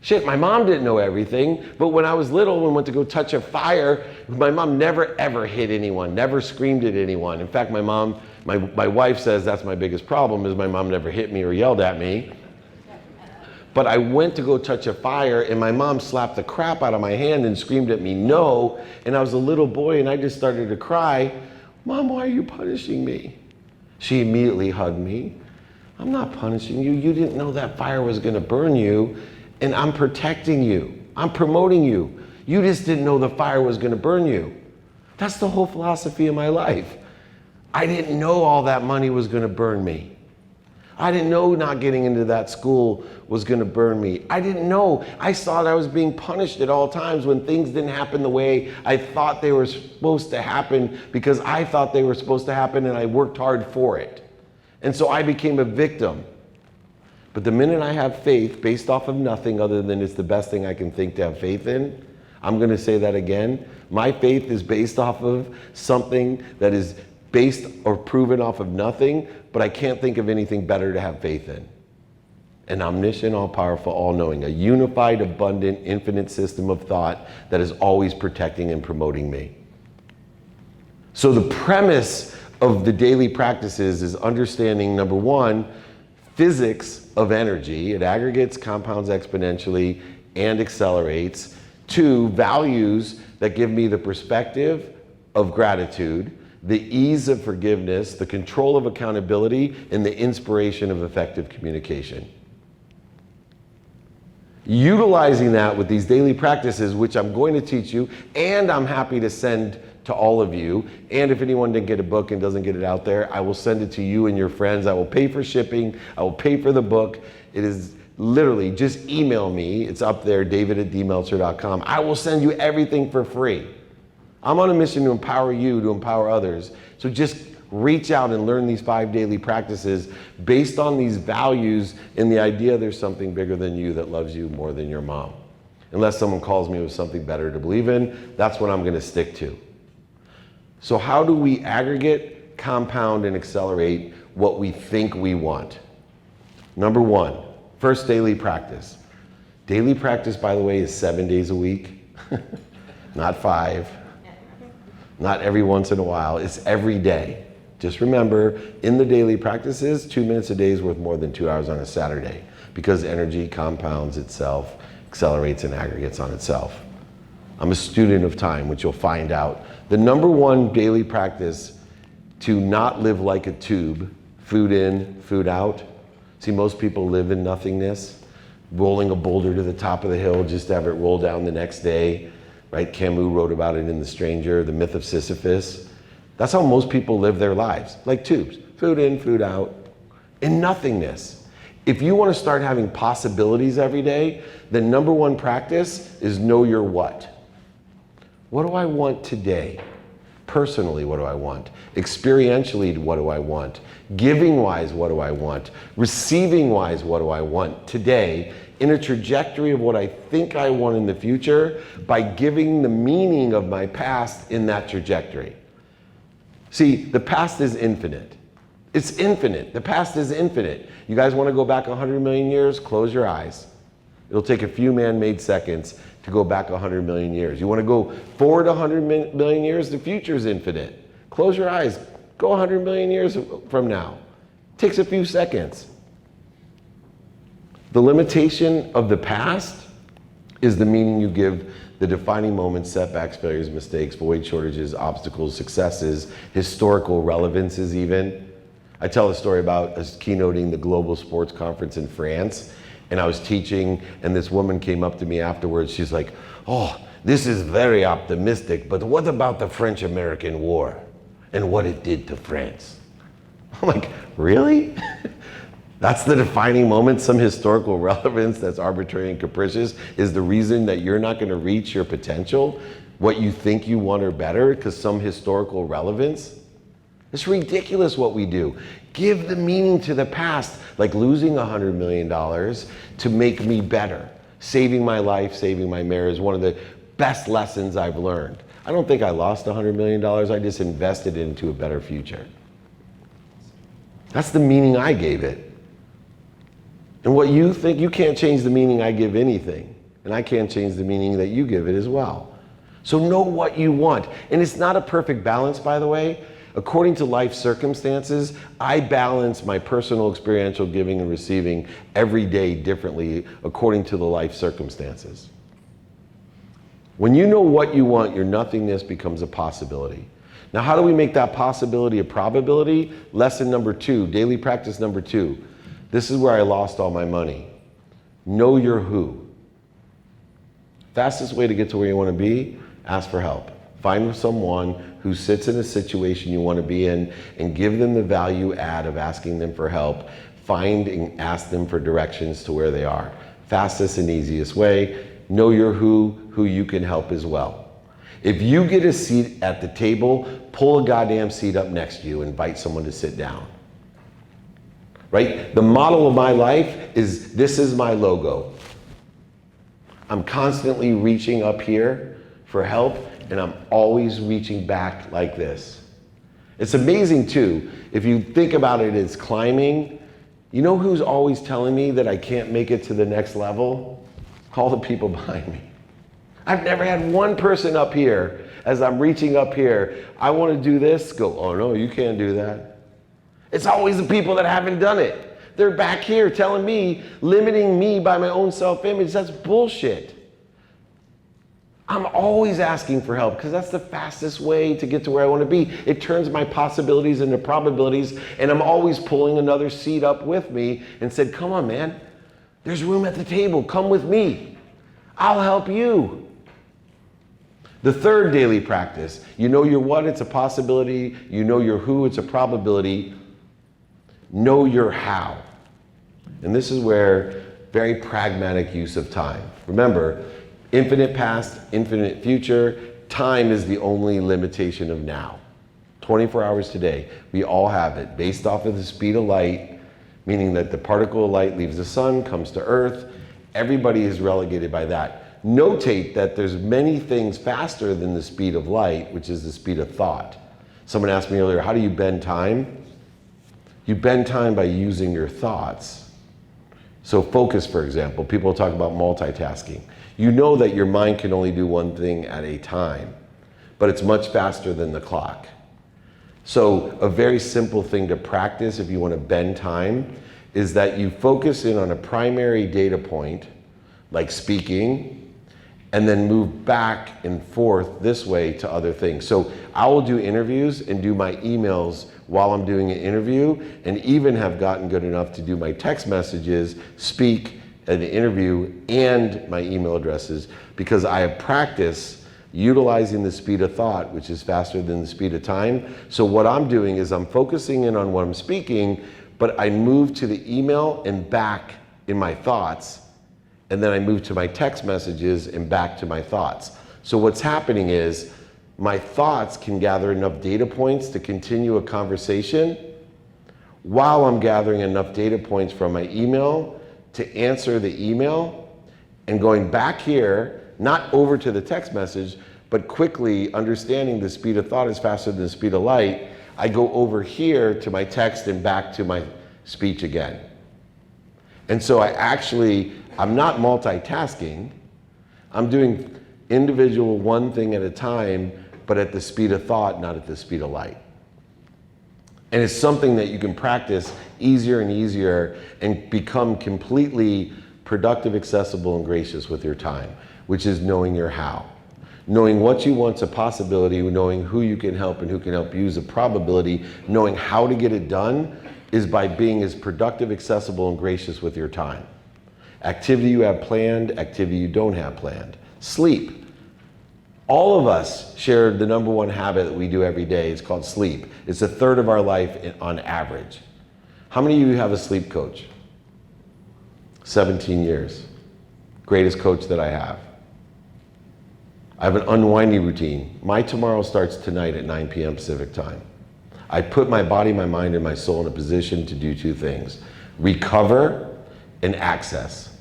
Shit, my mom didn't know everything, but when I was little and went to go touch a fire, my mom never ever hit anyone, never screamed at anyone. In fact, my wife says that's my biggest problem, is my mom never hit me or yelled at me. But I went to go touch a fire, and my mom slapped the crap out of my hand and screamed at me, no. And I was a little boy, and I just started to cry. Mom, why are you punishing me? She immediately hugged me. I'm not punishing you. You didn't know that fire was going to burn you, and I'm protecting you. I'm promoting you. You just didn't know the fire was going to burn you. That's the whole philosophy of my life. I didn't know all that money was going to burn me. I didn't know not getting into that school was going to burn me. I didn't know. I thought I was being punished at all times when things didn't happen the way I thought they were supposed to happen, because I thought they were supposed to happen and I worked hard for it. And so I became a victim. But the minute I have faith based off of nothing other than it's the best thing I can think to have faith in, I'm going to say that again. My faith is based off of something that is based or proven off of nothing, but I can't think of anything better to have faith in. An omniscient, all-powerful, all-knowing, a unified, abundant, infinite system of thought that is always protecting and promoting me. So the premise of the daily practices is understanding, number one, physics of energy. It aggregates, compounds exponentially, and accelerates. Two, values that give me the perspective of gratitude, the ease of forgiveness, the control of accountability, and the inspiration of effective communication. Utilizing that with these daily practices, which I'm going to teach you, and I'm happy to send to all of you, and if anyone didn't get a book and doesn't get it out there, I will send it to you and your friends. I will pay for shipping. I will pay for the book. It is literally, just email me. It's up there, david@dmeltzer.com. I will send you everything for free. I'm on a mission to empower you, to empower others. So just reach out and learn these 5 daily practices based on these values and the idea there's something bigger than you that loves you more than your mom. Unless someone calls me with something better to believe in, that's what I'm going to stick to. So how do we aggregate, compound, and accelerate what we think we want? Number one, first daily practice. Daily practice, by the way, is 7 days a week, not 5. Not every once in a while, it's every day. Just remember, in the daily practices, 2 minutes a day is worth more than 2 hours on a Saturday, because energy compounds itself, accelerates and aggregates on itself. I'm a student of time, which you'll find out. The number one daily practice to not live like a tube, food in, food out. See, most people live in nothingness, rolling a boulder to the top of the hill just to have it roll down the next day. Right? Camus wrote about it in The Stranger, the myth of Sisyphus. That's how most people live their lives, like tubes, food in, food out, in nothingness. If you want to start having possibilities every day, the number one practice is know your what. What do I want today? Personally, what do I want? Experientially, what do I want? Giving-wise, what do I want? Receiving-wise, what do I want today in a trajectory of what I think I want in the future by giving the meaning of my past in that trajectory. See, the past is infinite. It's infinite. The past is infinite. You guys want to go back 100 million years? Close your eyes. It'll take a few man-made seconds to go back 100 million years. You want to go forward 100 million years? The future is infinite. Close your eyes. Go 100 million years from now. It takes a few seconds. The limitation of the past is the meaning you give the defining moments, setbacks, failures, mistakes, void shortages, obstacles, successes, historical relevances even. I tell a story about us keynoting the global sports conference in France, and I was teaching, and this woman came up to me afterwards. She's like, oh, this is very optimistic, but what about the French-American War and what it did to France? I'm like, really? That's the defining moment, some historical relevance that's arbitrary and capricious is the reason that you're not gonna reach your potential, what you think you want or better, because some historical relevance? It's ridiculous what we do. Give the meaning to the past, like losing $100 million to make me better. Saving my life, saving my marriage is one of the best lessons I've learned. I don't think I lost $100 million, I just invested it into a better future. That's the meaning I gave it. And what you think, you can't change the meaning I give anything. And I can't change the meaning that you give it as well. So know what you want. And it's not a perfect balance, by the way. According to life circumstances, I balance my personal experiential giving and receiving every day differently according to the life circumstances. When you know what you want, your nothingness becomes a possibility. Now, how do we make that possibility a probability? Lesson number 2, daily practice number 2. This is where I lost all my money. Know your who. Fastest way to get to where you want to be, ask for help. Find someone who sits in a situation you want to be in and give them the value add of asking them for help. Find and ask them for directions to where they are. Fastest and easiest way. Know your who you can help as well. If you get a seat at the table, pull a goddamn seat up next to you, invite someone to sit down. Right? The model of my life is, this is my logo. I'm constantly reaching up here for help, and I'm always reaching back like this. It's amazing too, if you think about it as climbing, you know who's always telling me that I can't make it to the next level? All the people behind me. I've never had one person up here, as I'm reaching up here, I want to do this, go, oh no, you can't do that. It's always the people that haven't done it. They're back here telling me, limiting me by my own self-image. That's bullshit. I'm always asking for help because that's the fastest way to get to where I want to be. It turns my possibilities into probabilities, and I'm always pulling another seat up with me and said, come on, man, there's room at the table. Come with me. I'll help you. The third daily practice, you know your what, it's a possibility. You know your who, it's a probability. Know your how. And this is where very pragmatic use of time. Remember, infinite past, infinite future. Time is the only limitation of now. 24 hours today. We all have it based off of the speed of light, meaning that the particle of light leaves the sun, comes to Earth. Everybody is relegated by that. Notate that there's many things faster than the speed of light, which is the speed of thought. Someone asked me earlier, how do you bend time? You bend time by using your thoughts. So focus, for example, people talk about multitasking. You know that your mind can only do one thing at a time, but it's much faster than the clock. So a very simple thing to practice if you want to bend time is that you focus in on a primary data point, like speaking, and then move back and forth this way to other things. So I will do interviews and do my emails while I'm doing an interview, and even have gotten good enough to do my text messages, speak at the interview, and my email addresses, because I have practiced utilizing the speed of thought, which is faster than the speed of time. So what I'm doing is I'm focusing in on what I'm speaking, but I move to the email and back in my thoughts, and then I move to my text messages and back to my thoughts. So what's happening is my thoughts can gather enough data points to continue a conversation while I'm gathering enough data points from my email to answer the email, and going back here, not over to the text message, but quickly understanding the speed of thought is faster than the speed of light, I go over here to my text and back to my speech again. And so I'm not multitasking. I'm doing individual one thing at a time, but at the speed of thought, not at the speed of light. And it's something that you can practice easier and easier and become completely productive, accessible, and gracious with your time, which is knowing your how. Knowing what you want's a possibility, knowing who you can help and who can help you is a probability. Knowing how to get it done is by being as productive, accessible, and gracious with your time. Activity you have planned, activity you don't have planned. Sleep. All of us share the number one habit that we do every day. It's called sleep. It's a third of our life on average. How many of you have a sleep coach? 17 years. Greatest coach that I have. I have an unwinding routine. My tomorrow starts tonight at 9 p.m. Pacific time. I put my body, my mind, and my soul in a position to do two things: recover and access.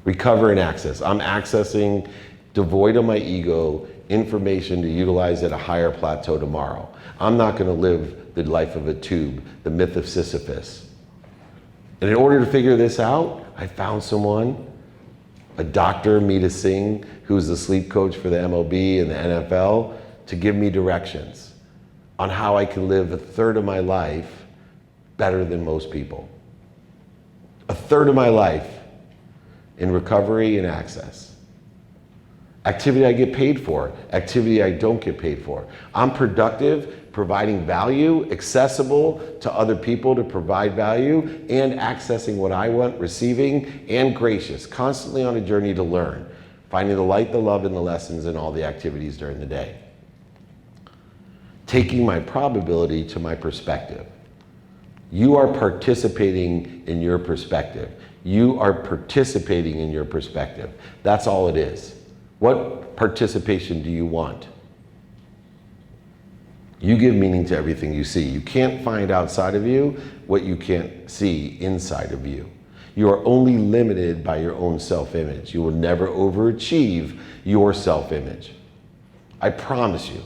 Recover and access. I'm accessing, devoid of my ego, information to utilize at a higher plateau tomorrow. I'm not going to live the life of a tube, the myth of Sisyphus. And in order to figure this out, I found someone, a Dr. Meeta Singh, who's the sleep coach for the MLB and the NFL, to give me directions on how I can live a third of my life better than most people. A third of my life in recovery and access. Activity I get paid for, activity I don't get paid for. I'm productive, providing value, accessible to other people to provide value, and accessing what I want, receiving, and gracious, constantly on a journey to learn, finding the light, the love, and the lessons in all the activities during the day. Taking my probability to my perspective. You are participating in your perspective. You are participating in your perspective. That's all it is. What participation do you want? You give meaning to everything you see. You can't find outside of you what you can't see inside of you. You are only limited by your own self-image. You will never overachieve your self-image. I promise you.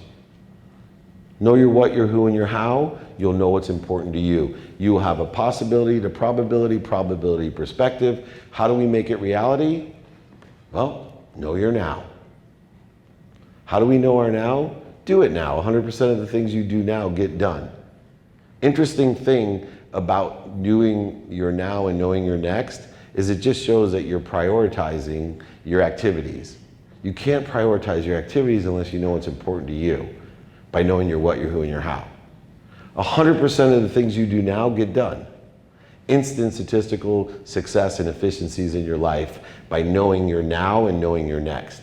Know your what, your who, and your how. You'll know what's important to you. You will have a possibility to probability perspective. How do we make it reality? Well, know your now. How do we know our now? Do it now. 100% of the things you do now get done. Interesting thing about doing your now and knowing your next is it just shows that you're prioritizing your activities. You can't prioritize your activities unless you know what's important to you by knowing your what, your who, and your how. 100% of the things you do now get done. Instant statistical success and efficiencies in your life by knowing your now and knowing your next.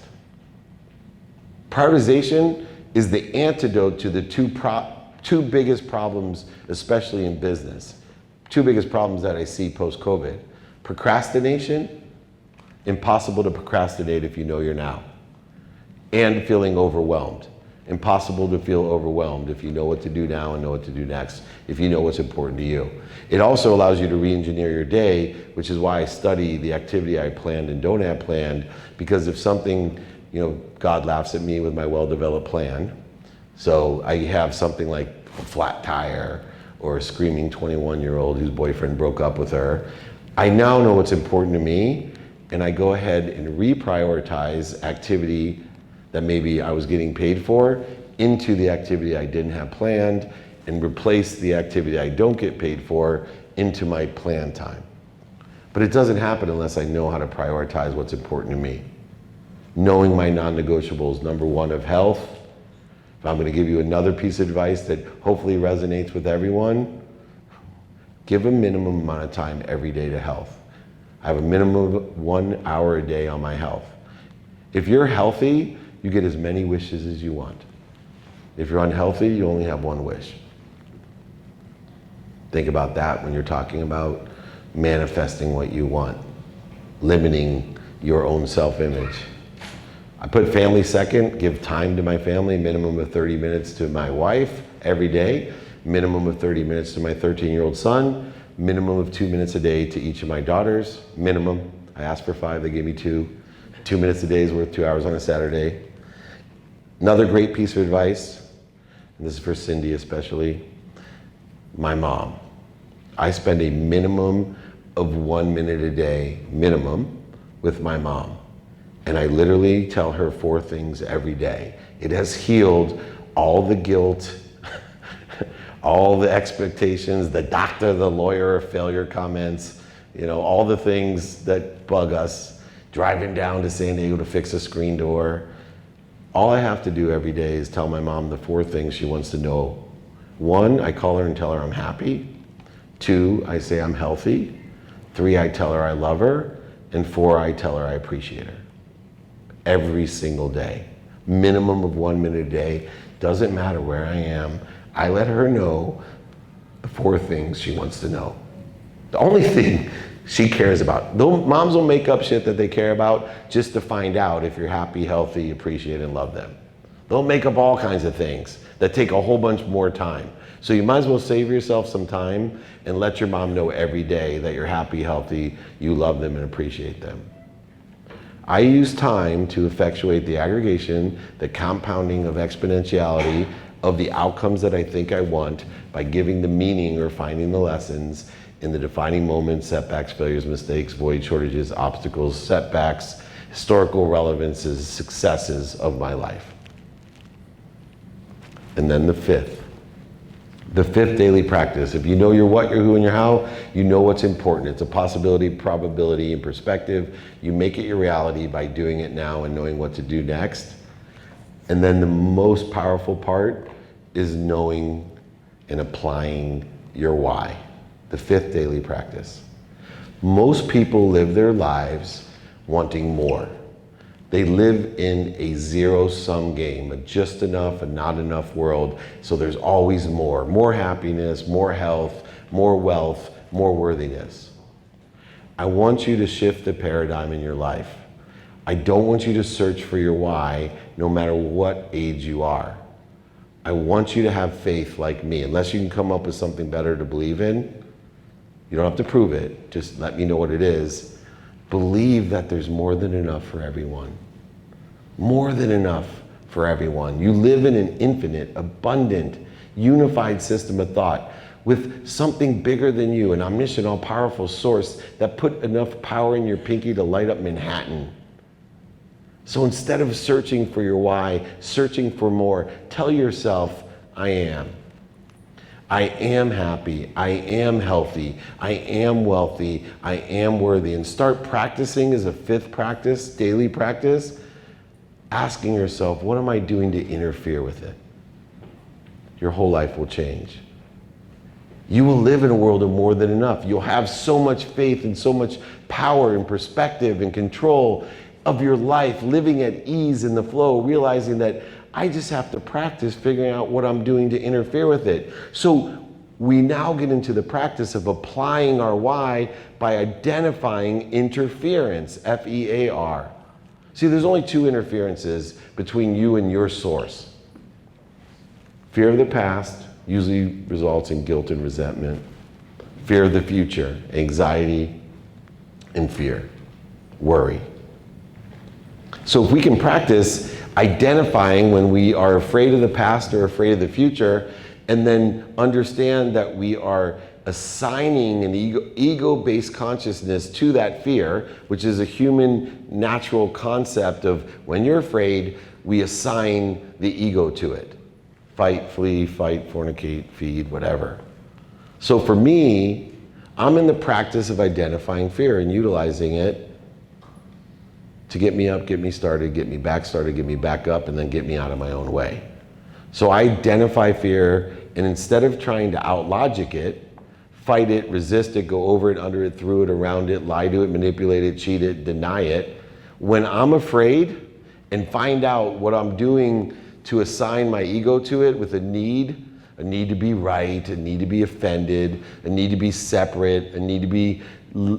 Prioritization is the antidote to the two biggest problems, especially in business. Two biggest problems that I see post-COVID. Procrastination, impossible to procrastinate if you know your now. And feeling overwhelmed. Impossible to feel overwhelmed if you know what to do now and know what to do next, if you know what's important to you. It also allows you to re-engineer your day, which is why I study the activity I planned and don't have planned, because if something, God laughs at me with my well-developed plan. So I have something like a flat tire or a screaming 21-year-old whose boyfriend broke up with her. I now know what's important to me, and I go ahead and reprioritize activity that maybe I was getting paid for into the activity I didn't have planned, and replace the activity I don't get paid for into my planned time. But it doesn't happen unless I know how to prioritize what's important to me. Knowing my non-negotiables, number one of health. If I'm gonna give you another piece of advice that hopefully resonates with everyone, give a minimum amount of time every day to health. I have a minimum of 1 hour a day on my health. If you're healthy, you get as many wishes as you want. If you're unhealthy, you only have one wish. Think about that when you're talking about manifesting what you want, limiting your own self-image. I put family second, give time to my family, minimum of 30 minutes to my wife every day, minimum of 30 minutes to my 13-year-old son, minimum of 2 minutes a day to each of my daughters, minimum. I asked for 5, they gave me 2. 2 minutes a day is worth 2 hours on a Saturday. Another great piece of advice, and this is for Cindy especially, my mom. I spend a minimum of 1 minute a day, minimum, with my mom. And I literally tell her 4 things every day. It has healed all the guilt, all the expectations, the doctor, the lawyer, failure comments, all the things that bug us, driving down to San Diego to fix a screen door. All I have to do every day is tell my mom the 4 things she wants to know. 1, I call her and tell her I'm happy. 2, I say I'm healthy. 3, I tell her I love her. And 4, I tell her I appreciate her. Every single day. Minimum of 1 minute a day. Doesn't matter where I am. I let her know the 4 things she wants to know. The only thing she cares about. Though moms will make up shit that they care about just to find out if you're happy, healthy, appreciate, and love them. They'll make up all kinds of things that take a whole bunch more time. So you might as well save yourself some time and let your mom know every day that you're happy, healthy, you love them, and appreciate them. I use time to effectuate the aggregation, the compounding of exponentiality of the outcomes that I think I want by giving the meaning or finding the lessons in the defining moments, setbacks, failures, mistakes, void, shortages, obstacles, setbacks, historical relevances, successes of my life. And then the fifth daily practice. If you know your what, your who, and your how, you know what's important. It's a possibility, probability, and perspective. You make it your reality by doing it now and knowing what to do next. And then the most powerful part is knowing and applying your why. The 5th daily practice. Most people live their lives wanting more. They live in a zero-sum game, a just enough and not enough world, so there's always more. More happiness, more health, more wealth, more worthiness. I want you to shift the paradigm in your life. I don't want you to search for your why, no matter what age you are. I want you to have faith like me. Unless you can come up with something better to believe in, you don't have to prove it, just let me know what it is. Believe that there's more than enough for everyone. More than enough for everyone. You live in an infinite, abundant, unified system of thought with something bigger than you, an omniscient, all-powerful source that put enough power in your pinky to light up Manhattan. So instead of searching for your why, searching for more, tell yourself, I am. I am happy, I am healthy, I am wealthy, I am worthy. And start practicing as a 5th practice, daily practice, asking yourself, what am I doing to interfere with it? Your whole life will change. You will live in a world of more than enough. You'll have so much faith and so much power and perspective and control of your life, living at ease in the flow, realizing that I just have to practice figuring out what I'm doing to interfere with it. So we now get into the practice of applying our why by identifying interference, F-E-A-R. See, there's only 2 interferences between you and your source. Fear of the past usually results in guilt and resentment. Fear of the future, anxiety and fear, worry. So if we can practice identifying when we are afraid of the past or afraid of the future, and then understand that we are assigning an ego-based consciousness to that fear, which is a human natural concept of when you're afraid, we assign the ego to it. Fight, flee, fight, fornicate, feed, whatever. So for me, I'm in the practice of identifying fear and utilizing it to get me up, get me started, get me back started, get me back up, and then get me out of my own way. So I identify fear, and instead of trying to out-logic it, fight it, resist it, go over it, under it, through it, around it, lie to it, manipulate it, cheat it, deny it, when I'm afraid and find out what I'm doing to assign my ego to it with a need to be right, a need to be offended, a need to be separate, a need to be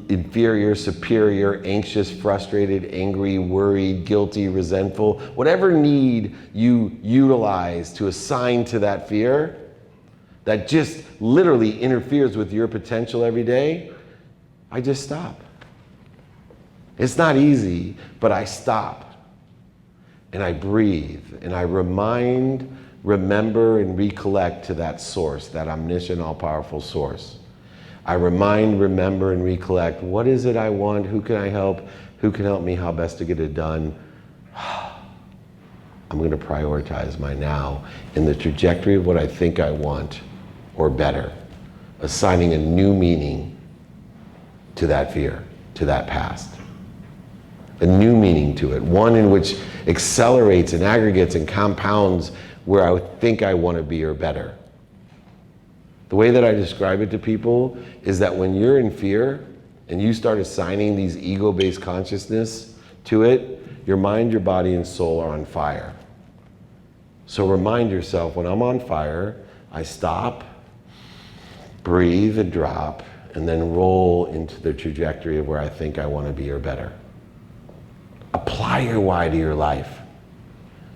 inferior, superior, anxious, frustrated, angry, worried, guilty, resentful, whatever need you utilize to assign to that fear that just literally interferes with your potential every day, I just stop. It's not easy, but I stop. And I breathe, and I remember, and recollect to that source, that omniscient, all-powerful source. I remember, and recollect, what is it I want? Who can I help? Who can help me? How best to get it done? I'm going to prioritize my now in the trajectory of what I think I want, or better, assigning a new meaning to that fear, to that past. A new meaning to it, one in which accelerates and aggregates and compounds where I think I want to be or better. The way that I describe it to people is that when you're in fear and you start assigning these ego-based consciousness to it, your mind, your body, and soul are on fire. So remind yourself, when I'm on fire, I stop, breathe and drop, and then roll into the trajectory of where I think I want to be or better. Apply your why to your life.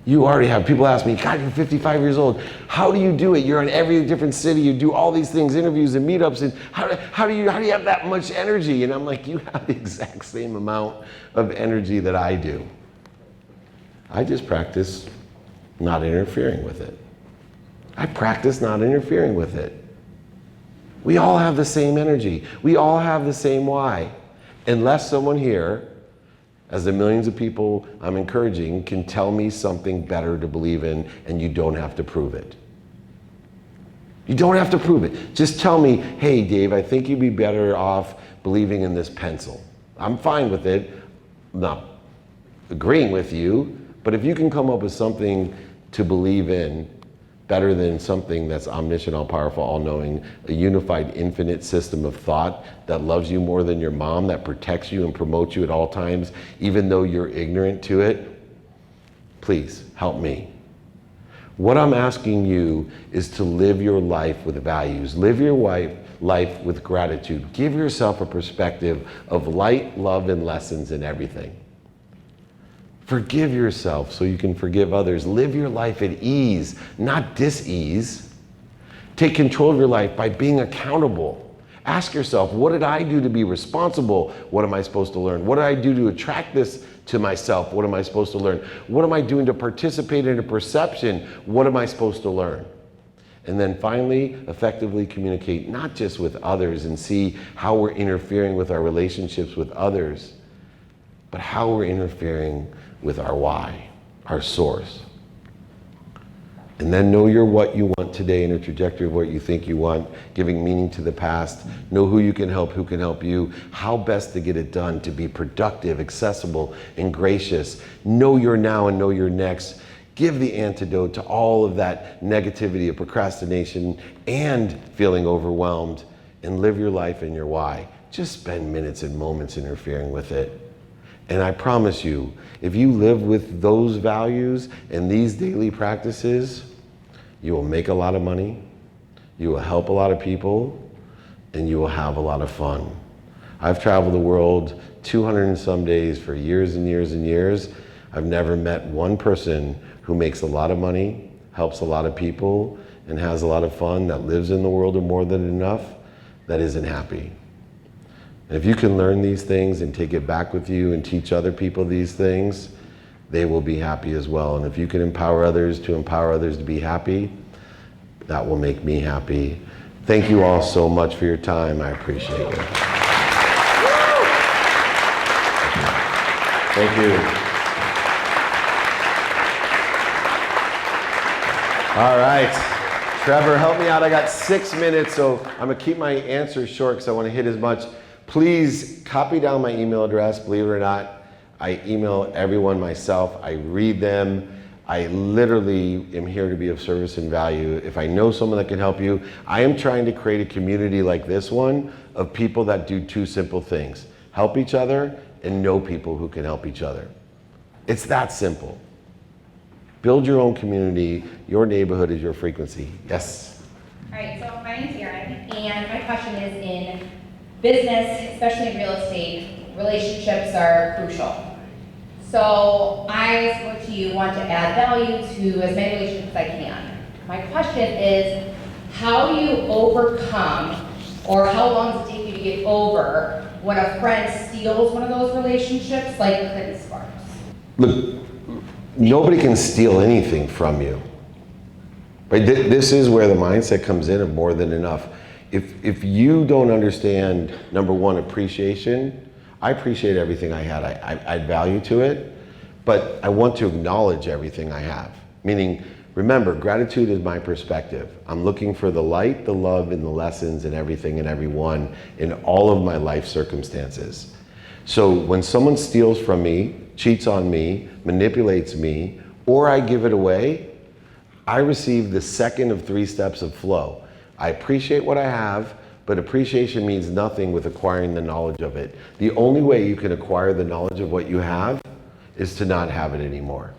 You already have, people ask me, God, you're 55 years old. How do you do it? You're in every different city. You do all these things, interviews and meetups. And how do you have that much energy? And I'm like, you have the exact same amount of energy that I do. I just practice not interfering with it. I practice not interfering with it. We all have the same energy. We all have the same why. Unless someone here, as the millions of people I'm encouraging, can tell me something better to believe in, and you don't have to prove it. You don't have to prove it. Just tell me, hey Dave, I think you'd be better off believing in this pencil. I'm fine with it. I'm not agreeing with you, but if you can come up with something to believe in better than something that's omniscient, all-powerful, all-knowing, a unified, infinite system of thought that loves you more than your mom, that protects you and promotes you at all times, even though you're ignorant to it, please help me. What I'm asking you is to live your life with values. Live your life with gratitude. Give yourself a perspective of light, love, and lessons in everything. Forgive yourself so you can forgive others. Live your life at ease, not dis-ease. Take control of your life by being accountable. Ask yourself, what did I do to be responsible? What am I supposed to learn? What did I do to attract this to myself? What am I supposed to learn? What am I doing to participate in a perception? What am I supposed to learn? And then finally, effectively communicate, not just with others and see how we're interfering with our relationships with others, but how we're interfering with our why, our source. And then know your what you want today in a trajectory of what you think you want, giving meaning to the past. Know who you can help, who can help you, how best to get it done, to be productive, accessible, and gracious. Know your now and know your next. Give the antidote to all of that negativity of procrastination and feeling overwhelmed, and live your life in your why. Just spend minutes and moments interfering with it. And I promise you, if you live with those values and these daily practices, you will make a lot of money, you will help a lot of people, and you will have a lot of fun. I've traveled the world 200 and some days for years and years and years. I've never met one person who makes a lot of money, helps a lot of people, and has a lot of fun, that lives in the world of more than enough, that isn't happy. And if you can learn these things and take it back with you and teach other people these things, they will be happy as well. And if you can empower others to be happy, that will make me happy. Thank you all so much for your time. I appreciate it. Thank you. All right. Trevor, help me out. I got 6 minutes, so I'm gonna keep my answers short because I want to hit as much. Please copy down my email address. Believe it or not, I email everyone myself. I read them. I literally am here to be of service and value. If I know someone that can help you, I am trying to create a community like this one of people that do two simple things: help each other and know people who can help each other. It's that simple. Build your own community. Your neighborhood is your frequency. Yes? All right, so my name's Erin, and my question is, in business, especially in real estate, relationships are crucial. So I, similar to you, want to add value to as many relationships as I can. My question is, how do you overcome, or how long does it take you to get over when a friend steals one of those relationships, like Clinton Sparks? Look, nobody can steal anything from you. Right? This is where the mindset comes in of more than enough. If you don't understand, number one, appreciation, I appreciate everything I had. I add value to it, but I want to acknowledge everything I have. Meaning, remember, gratitude is my perspective. I'm looking for the light, the love, and the lessons in everything and everyone in all of my life circumstances. So when someone steals from me, cheats on me, manipulates me, or I give it away, I receive the second of 3 steps of flow. I appreciate what I have, but appreciation means nothing with acquiring the knowledge of it. The only way you can acquire the knowledge of what you have is to not have it anymore.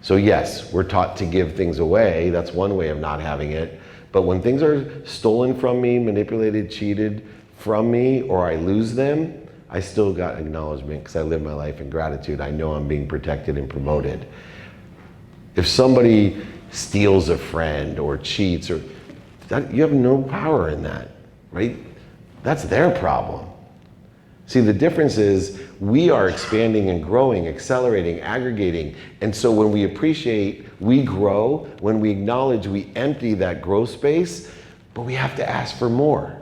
So yes, we're taught to give things away. That's one way of not having it. But when things are stolen from me, manipulated, cheated from me, or I lose them, I still got acknowledgement because I live my life in gratitude. I know I'm being protected and promoted. If somebody steals a friend or cheats, or that, you have no power in that, right? That's their problem. See, the difference is we are expanding and growing, accelerating, aggregating. And so when we appreciate, we grow. When we acknowledge, we empty that growth space, but we have to ask for more.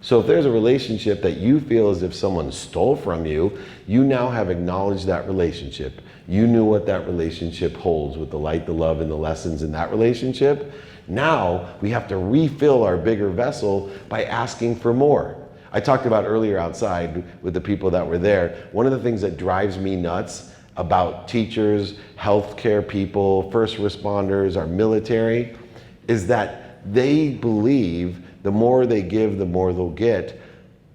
So if there's a relationship that you feel as if someone stole from you, you now have acknowledged that relationship. You knew what that relationship holds with the light, the love, and the lessons in that relationship. Now we have to refill our bigger vessel by asking for more. I talked about earlier outside with the people that were there, one of the things that drives me nuts about teachers, healthcare people, first responders, our military, is that they believe the more they give, the more they'll get,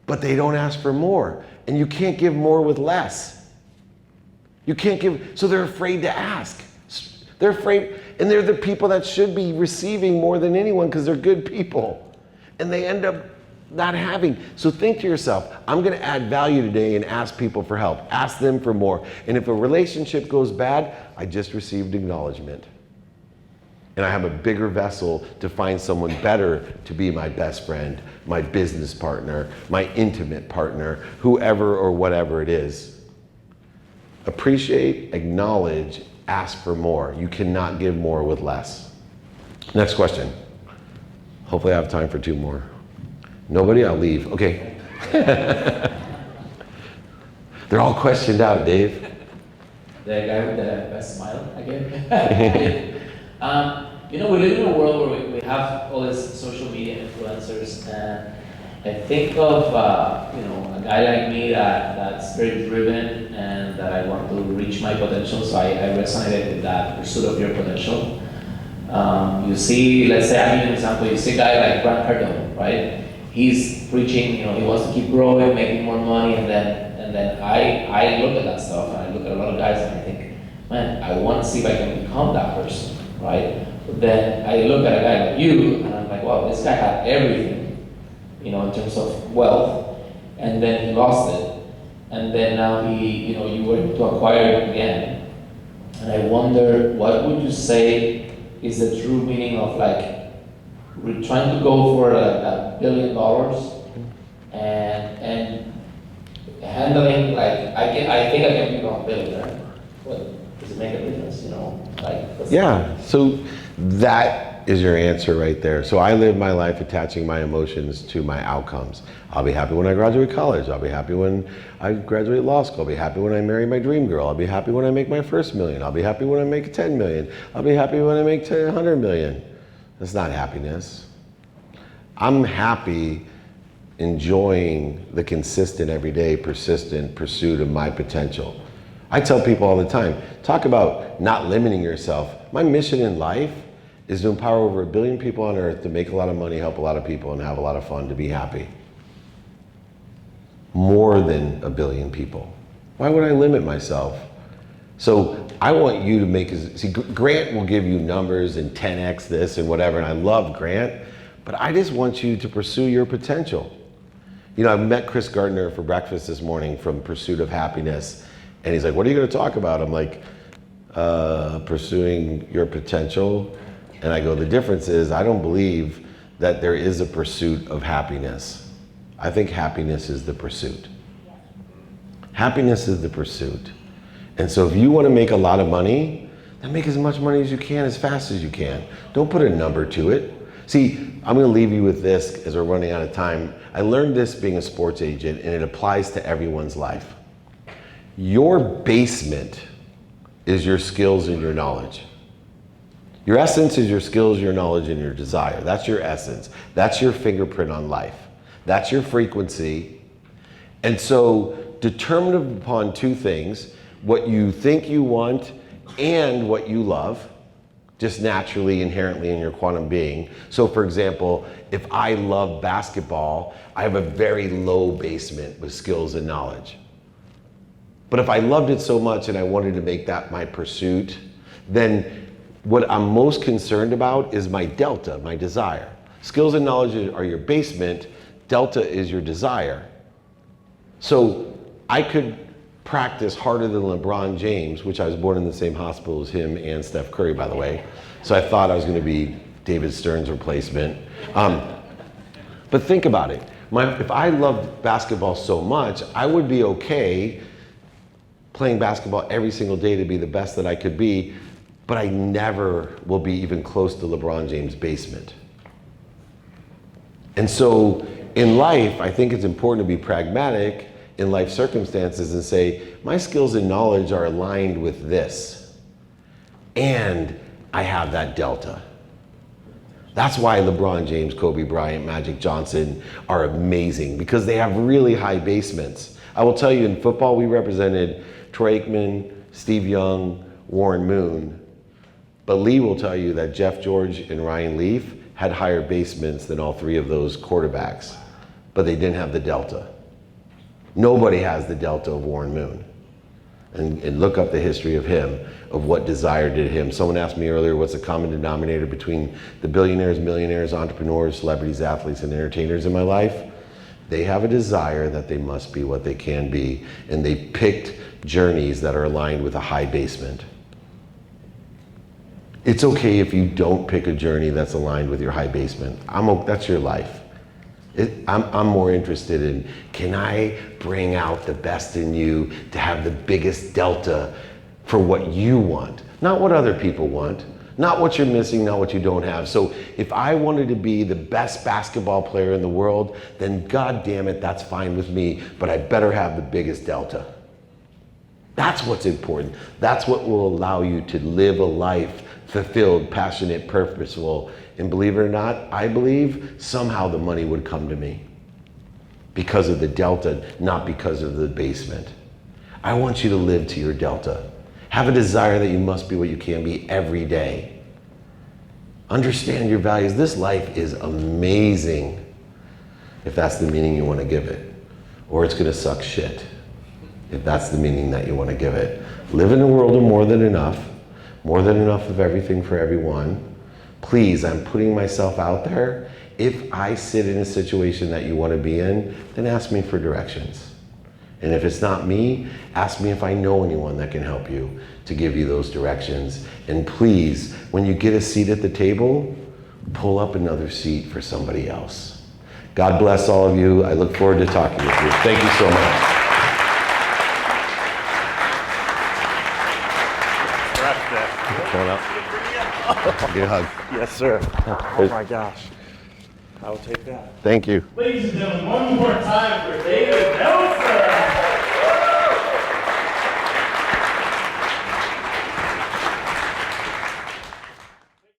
but they don't ask for more. And you can't give more with less. You can't give, so they're afraid to ask. They're afraid, and they're the people that should be receiving more than anyone because they're good people. And they end up not having. So think to yourself, I'm gonna add value today and ask people for help. Ask them for more. And if a relationship goes bad, I just received acknowledgement. And I have a bigger vessel to find someone better to be my best friend, my business partner, my intimate partner, whoever or whatever it is. Appreciate, acknowledge, ask for more. You cannot give more with less. Next question. Hopefully I have time for 2 more. Nobody? I'll leave. Okay. They're all questioned out, Dave. The guy with the best smile again. You know, we live in a world where we have all these social media influencers, and I think of you know, a guy like me that's very driven and that I want to reach my potential. So I resonated with that pursuit of your potential. You see, let's say, I'll give you an example. You see a guy like Grant Cardone, right? He's preaching, you know, he wants to keep growing, making more money, and then I look at that stuff, and I look at a lot of guys, and I think, man, I want to see if I can become that person, right? But then I look at a guy like you, and I'm like, wow, this guy had everything, you know, in terms of wealth, and then he lost it, and then now he, you know, you were able to acquire it again, and I wonder, what would you say is the true meaning of, like, we're trying to go for $1 billion and handling, like, I think I can become a billionaire. What does it make a difference, you know? Like, Yeah, so that is your answer right there. So I live my life attaching my emotions to my outcomes. I'll be happy when I graduate college. I'll be happy when I graduate law school. I'll be happy when I marry my dream girl. I'll be happy when I make my first million. I'll be happy when I make 10 million. I'll be happy when I make 100 million. That's not happiness. I'm happy enjoying the consistent, everyday, persistent pursuit of my potential. I tell people all the time, talk about not limiting yourself. My mission in life is to empower over 1 billion people on earth to make a lot of money, help a lot of people, and have a lot of fun, to be happy. More than 1 billion people. Why would I limit myself? So I want you to make, see, Grant will give you numbers and 10x this and whatever, and I love Grant, but I just want you to pursue your potential. You know, I met Chris Gardner for breakfast this morning from Pursuit of Happiness, and he's like, what are you gonna talk about? I'm like, pursuing your potential. And I go, the difference is I don't believe that there is a pursuit of happiness. I think happiness is the pursuit. Happiness is the pursuit. And so if you want to make a lot of money, then make as much money as you can, as fast as you can. Don't put a number to it. See, I'm going to leave you with this as we're running out of time. I learned this being a sports agent, and it applies to everyone's life. Your basement is your skills and your knowledge. Your essence is your skills, your knowledge, and your desire. That's your essence. That's your fingerprint on life. That's your frequency. And so, determined upon two things, what you think you want and what you love, just naturally, inherently in your quantum being. So for example, if I love basketball, I have a very low basement with skills and knowledge. But if I loved it so much and I wanted to make that my pursuit, then what I'm most concerned about is my delta, my desire. Skills and knowledge are your basement, delta is your desire. So I could practice harder than LeBron James, which I was born in the same hospital as him and Steph Curry, by the way. So I thought I was going to be David Stern's replacement. But think about it. If I loved basketball so much, I would be okay playing basketball every single day to be the best that I could be, but I never will be even close to LeBron James' basement. And so in life, I think it's important to be pragmatic in life circumstances and say, my skills and knowledge are aligned with this, and I have that delta. That's why LeBron James, Kobe Bryant, Magic Johnson are amazing, because they have really high basements. I will tell you, in football, we represented Troy Aikman, Steve Young, Warren Moon, but Lee will tell you that Jeff George and Ryan Leaf had higher basements than all three of those quarterbacks, but they didn't have the delta. Nobody has the delta of Warren Moon. And look up the history of him, of what desire did him. Someone asked me earlier, what's the common denominator between the billionaires, millionaires, entrepreneurs, celebrities, athletes, and entertainers in my life? They have a desire that they must be what they can be, and they picked journeys that are aligned with a high basement. It's okay if you don't pick a journey that's aligned with your high basement. That's your life. I'm more interested in, can I bring out the best in you to have the biggest delta for what you want, not what other people want, not what you're missing, not what you don't have. So if I wanted to be the best basketball player in the world, then God damn it, that's fine with me, but I better have the biggest delta. That's what's important. That's what will allow you to live a life fulfilled, passionate, purposeful. And believe it or not, I believe somehow the money would come to me because of the delta, not because of the basement. I want you to live to your delta. Have a desire that you must be what you can be every day. Understand your values. This life is amazing, if that's the meaning you want to give it. Or it's going to suck shit, if that's the meaning that you want to give it. Live in a world of more than enough of everything for everyone. Please, I'm putting myself out there. If I sit in a situation that you want to be in, then ask me for directions. And if it's not me, ask me if I know anyone that can help you to give you those directions. And please, when you get a seat at the table, pull up another seat for somebody else. God bless all of you. I look forward to talking with you. Thank you so much. Come on up. Give you a hug. Yes, sir. Oh my gosh. I will take that. Thank you. Ladies and gentlemen, one more time for David Meltzer.